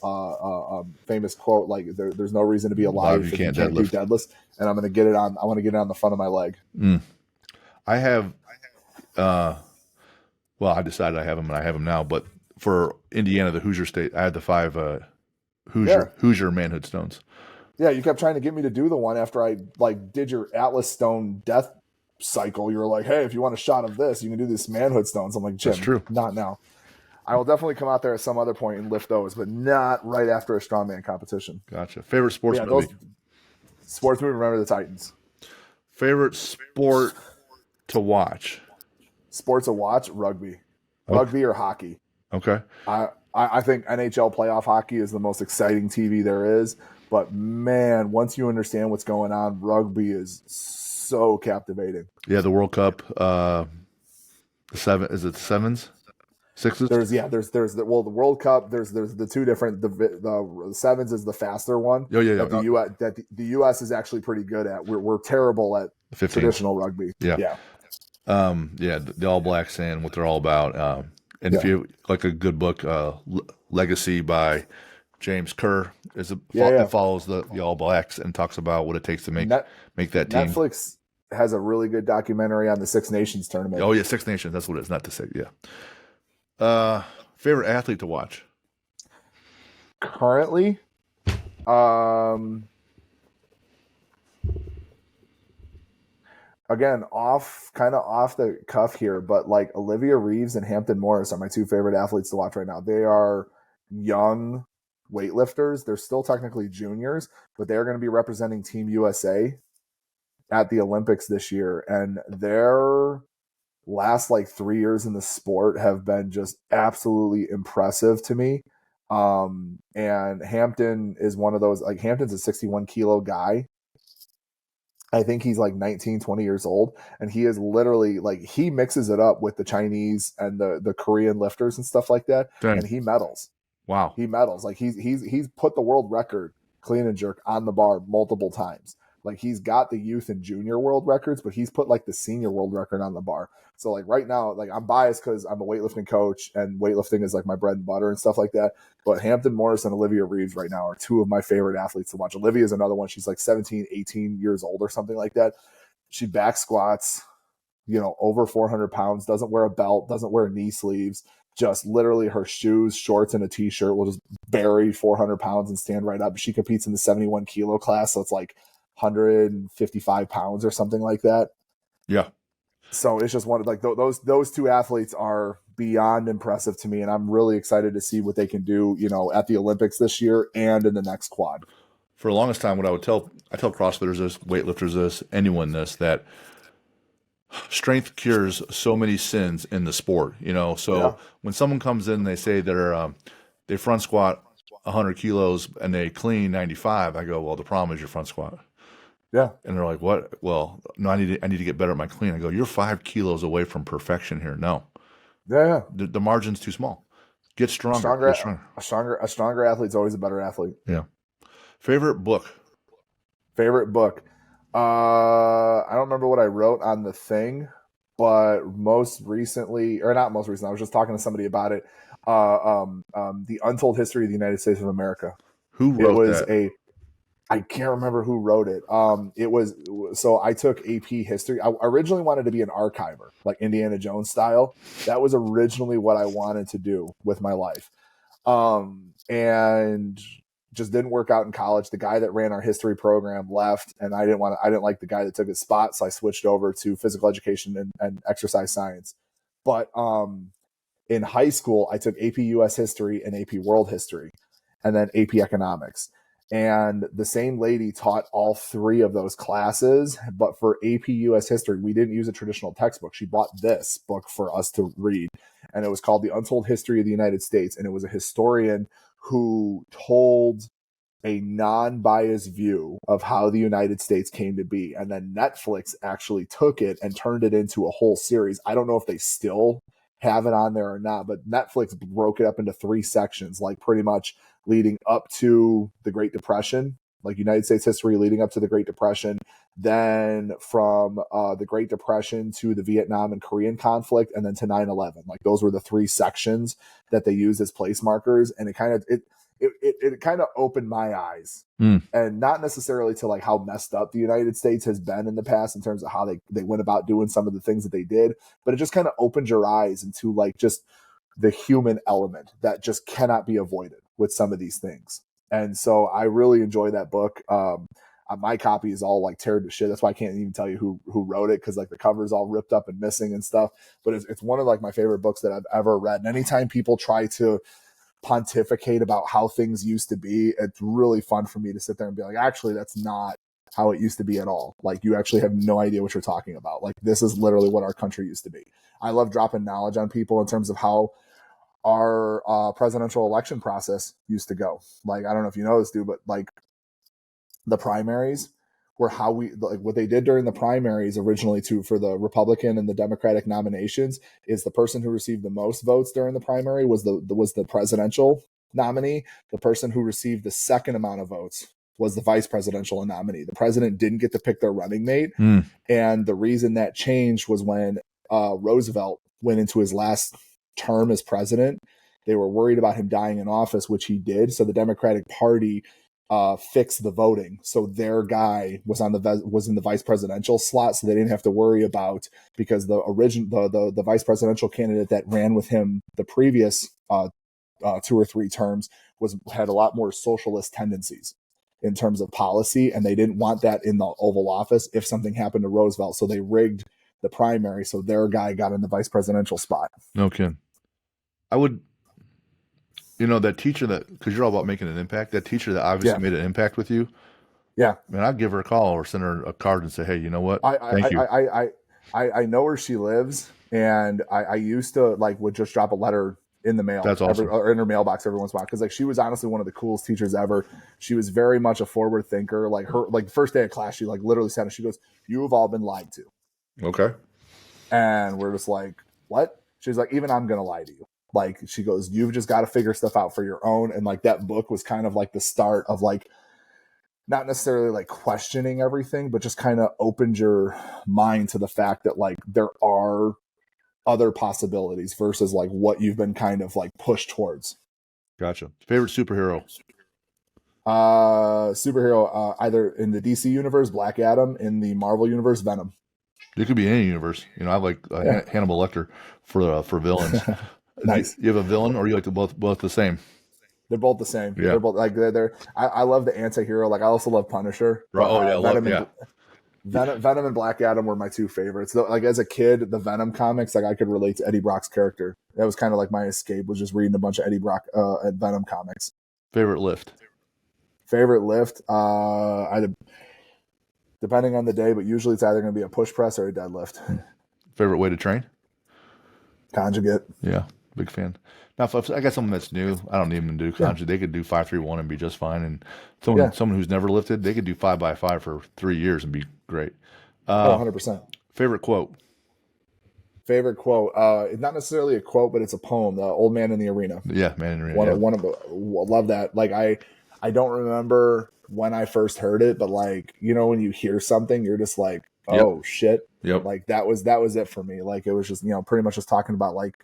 famous quote, like "There's no reason to be alive if you can't do deadlifts." And I'm going to get it on. I want to get it on the front of my leg. I have. Well, I decided I have them, and I have them now. But for Indiana, the Hoosier State, I had the 5 Hoosier manhood stones. Yeah, you kept trying to get me to do the one after I like did your Atlas Stone death cycle. You were like, "Hey, if you want a shot of this, you can do this manhood stones." I'm like, "Jim, that's true. Not now." I will definitely come out there at some other point and lift those, but not right after a strongman competition. Gotcha. Favorite sports movie? Sports movie, Remember the Titans. Favorite sport to watch? Sports to watch, rugby. Okay. Rugby or hockey. Okay. I think NHL playoff hockey is the most exciting TV there is, but man, once you understand what's going on, rugby is so captivating. Yeah, the World Cup, the sevens? 6s? There's the World Cup. There's the 2 different. The sevens is the faster one. Oh yeah. That the U.S. is actually pretty good at. We're terrible at 15s. Traditional rugby. Yeah. The All Blacks and what they're all about. And if you like a good book, Legacy by James Kerr, it follows the All Blacks and talks about what it takes to make that team. Netflix has a really good documentary on the Six Nations tournament. Oh yeah, Six Nations. That's what it is. Not the Six. Yeah. Favorite athlete to watch? Currently, again, kind of off the cuff here, but like Olivia Reeves and Hampton Morris are my 2 favorite athletes to watch right now. They are young weightlifters. They're still technically juniors, but they're going to be representing Team USA at the Olympics this year, and their last like 3 years in the sport have been just absolutely impressive to me. And Hampton is one of those, like Hampton's a 61-kilo guy. I think he's like 19, 20 years old. And he is literally like, he mixes it up with the Chinese and the Korean lifters and stuff like that. Dang. And he medals. Wow. He medals. Like he's put the world record clean and jerk on the bar multiple times. Like he's got the youth and junior world records, but he's put like the senior world record on the bar. So like right now, like I'm biased because I'm a weightlifting coach and weightlifting is like my bread and butter and stuff like that. But Hampton Morris and Olivia Reeves right now are 2 of my favorite athletes to watch. Olivia is another one. She's like 17, 18 years old or something like that. She back squats, over 400 pounds, doesn't wear a belt, doesn't wear knee sleeves. just literally her shoes, shorts, and a t-shirt will just bury 400 pounds and stand right up. She competes in the 71 kilo class, so it's like 155 pounds or something like that. Yeah. So it's just one of like those two athletes are beyond impressive to me, and I'm really excited to see what they can do, at the Olympics this year and in the next quad. For the longest time, what I tell CrossFitters this, weightlifters this, anyone this, that strength cures so many sins in the sport. So Yeah, when someone comes in, they say they front squat 100 kilos and they clean 95. I go, well, the problem is your front squat. yeah, And they're like, what? Well, no, I need to get better at my clean. I go, you're 5 kilos away from perfection here. No, yeah, yeah. the margin's too small. Get A stronger. stronger, Get stronger. a stronger athlete's always a better athlete. Yeah. Favorite book? Favorite book? I don't remember what I wrote on the thing, but most recently, or not most recently, I was just talking to somebody about it. The Untold History of the United States of America. Who It wrote was that? I can't remember who wrote it. So I took AP history. I originally wanted to be an archiver, like Indiana Jones style. That was originally what I wanted to do with my life. And just didn't work out in college. The guy that ran our history program left, and I didn't like the guy that took his spot. So I switched over to physical education and exercise science. But, in high school, I took AP US history and AP world history, and then AP economics. And the same lady taught all three of those classes. But for AP US history, we didn't use a traditional textbook. She bought this book for us to read. And it was called The Untold History of the United States. And it was a historian who told a non-biased view of how the United States came to be. And then Netflix actually took it and turned it into a whole series. I don't know if they still have it on there or not, but Netflix broke it up into 3 sections, like pretty much leading up to the Great Depression, like United States history leading up to the Great Depression, then from the Great Depression to the Vietnam and Korean conflict, and then to 9/11. Like those were the 3 sections that they used as place markers, and it kind of opened my eyes. Mm. And not necessarily to like how messed up the United States has been in the past in terms of how they went about doing some of the things that they did, but it just kind of opened your eyes into like just the human element that just cannot be avoided with some of these things. And so I really enjoy that book. My copy is all like teared to shit. That's why I can't even tell you who wrote it, because like the cover is all ripped up and missing and stuff. But it's one of like my favorite books that I've ever read. And anytime people try to pontificate about how things used to be, it's really fun for me to sit there and be like, actually, that's not how it used to be at all. Like, you actually have no idea what you're talking about. Like, this is literally what our country used to be. I love dropping knowledge on people in terms of how our presidential election process used to go. Like, I don't know if you know this, dude, but like the primaries were how we like what they did during the primaries originally for the Republican and the Democratic nominations is the person who received the most votes during the primary was the presidential nominee. The person who received the second amount of votes was the vice presidential nominee. The president didn't get to pick their running mate. Mm. And the reason that changed was when Roosevelt went into his last term as president. They were worried about him dying in office, which he did. So the Democratic Party fixed the voting, so their guy was in the vice presidential slot, so they didn't have to worry about, because the vice presidential candidate that ran with him the previous 2 or 3 terms had a lot more socialist tendencies in terms of policy, and they didn't want that in the Oval Office if something happened to Roosevelt, so they rigged the primary so their guy got in the vice presidential spot. Okay. I would, that teacher because you're all about making an impact, that teacher that obviously Yeah. made an impact with you, Yeah. man, I'd give her a call or send her a card and say, hey, you know what? I Thank you. I know where she lives, and I used to like would just drop a letter in the mail. That's awesome. Or in her mailbox every once in a while, because like she was honestly one of the coolest teachers ever. She was very much a forward thinker. Like the first day of class, she like literally said, she goes, "You have all been lied to." Okay. And we're just like, "What?" She's like, "Even I'm gonna lie to you." Like, she goes, "You've just got to figure stuff out for your own." And like that book was kind of like the start of like, not necessarily like questioning everything, but just kind of opened your mind to the fact that like there are other possibilities versus like what you've been kind of like pushed towards. Gotcha. Favorite superhero? Superhero, either in the DC universe, Black Adam; in the Marvel universe, Venom. It could be any universe. I like Yeah. Hannibal Lecter for villains. Nice. You have a villain, or you like to both the same? They're both the same. Yeah. They're both like I love the anti-hero. Like I also love Punisher, Right. but Oh yeah. Venom and Black Adam were my two favorites. Though, like as a kid, the Venom comics, like I could relate to Eddie Brock's character. That was kind of like my escape, was just reading a bunch of Eddie Brock and Venom comics. Favorite lift? Favorite lift, depending on the day, but usually it's either going to be a push press or a deadlift. Favorite way to train? Conjugate. Yeah, big fan. Now, if I got someone that's new, I don't need them to do conjugate. They could do 5-3-1 and be just fine. And someone who's never lifted, they could do 5x5 for 3 years and be great. 100%. Favorite quote? Favorite quote? It's not necessarily a quote, but it's a poem. The Old Man in the Arena. Yeah, Man in the Arena. Love that. Like I don't remember when I first heard it, but like when you hear something, you're just like, oh shit. Yep. Like that was it for me. Like it was just pretty much just talking about like,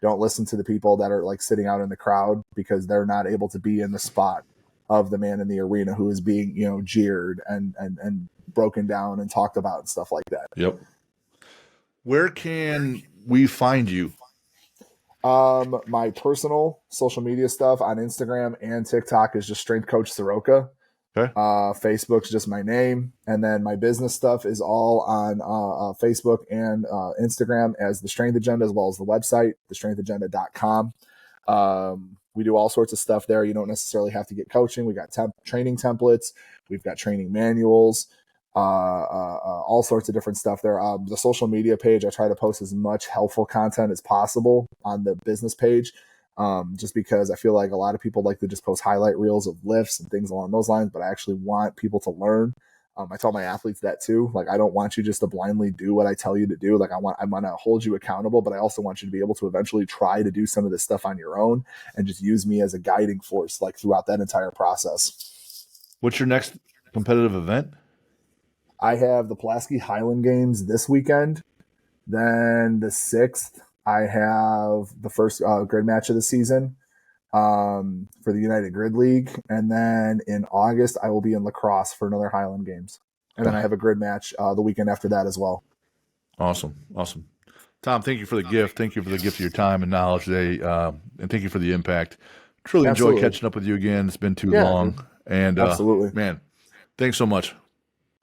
don't listen to the people that are like sitting out in the crowd because they're not able to be in the spot of the man in the arena who is being jeered and broken down and talked about and stuff like that. Yep. Where can we find you? My personal social media stuff on Instagram and TikTok is just Strength Coach Sroka. Okay. Facebook's just my name, and then my business stuff is all on Facebook and Instagram as The Strength Agenda, as well as the website, thestrengthagenda.com. We do all sorts of stuff there. You don't necessarily have to get coaching. We got training templates. We've got training manuals, all sorts of different stuff there. The social media page, I try to post as much helpful content as possible on the business page. Just because I feel like a lot of people like to just post highlight reels of lifts and things along those lines, but I actually want people to learn. I tell my athletes that too. Like, I don't want you just to blindly do what I tell you to do. Like, I want to hold you accountable, but I also want you to be able to eventually try to do some of this stuff on your own and just use me as a guiding force, like throughout that entire process. What's your next competitive event? I have the Pulaski Highland Games this weekend. Then the 6th, I have the first grid match of the season for the United Grid League. And then in August, I will be in La Crosse for another Highland Games. And then I have a grid match the weekend after that as well. Awesome. Tom, thank you for the gift. Thank you for the gift of your time and knowledge today. And thank you for the impact. Truly enjoyed catching up with you again. It's been too long. Dude. And absolutely, man, thanks so much.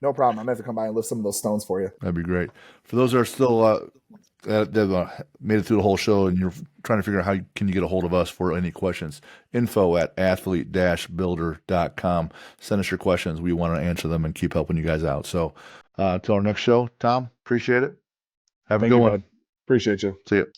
No problem. I'm going to have to come by and lift some of those stones for you. That'd be great. For those that are still that made it through the whole show and you're trying to figure out how can you get a hold of us for any questions, info@athlete-builder.com. Send us your questions. We want to answer them and keep helping you guys out. So until our next show, Tom, appreciate it. Have a good one. Bud. Appreciate you. See you.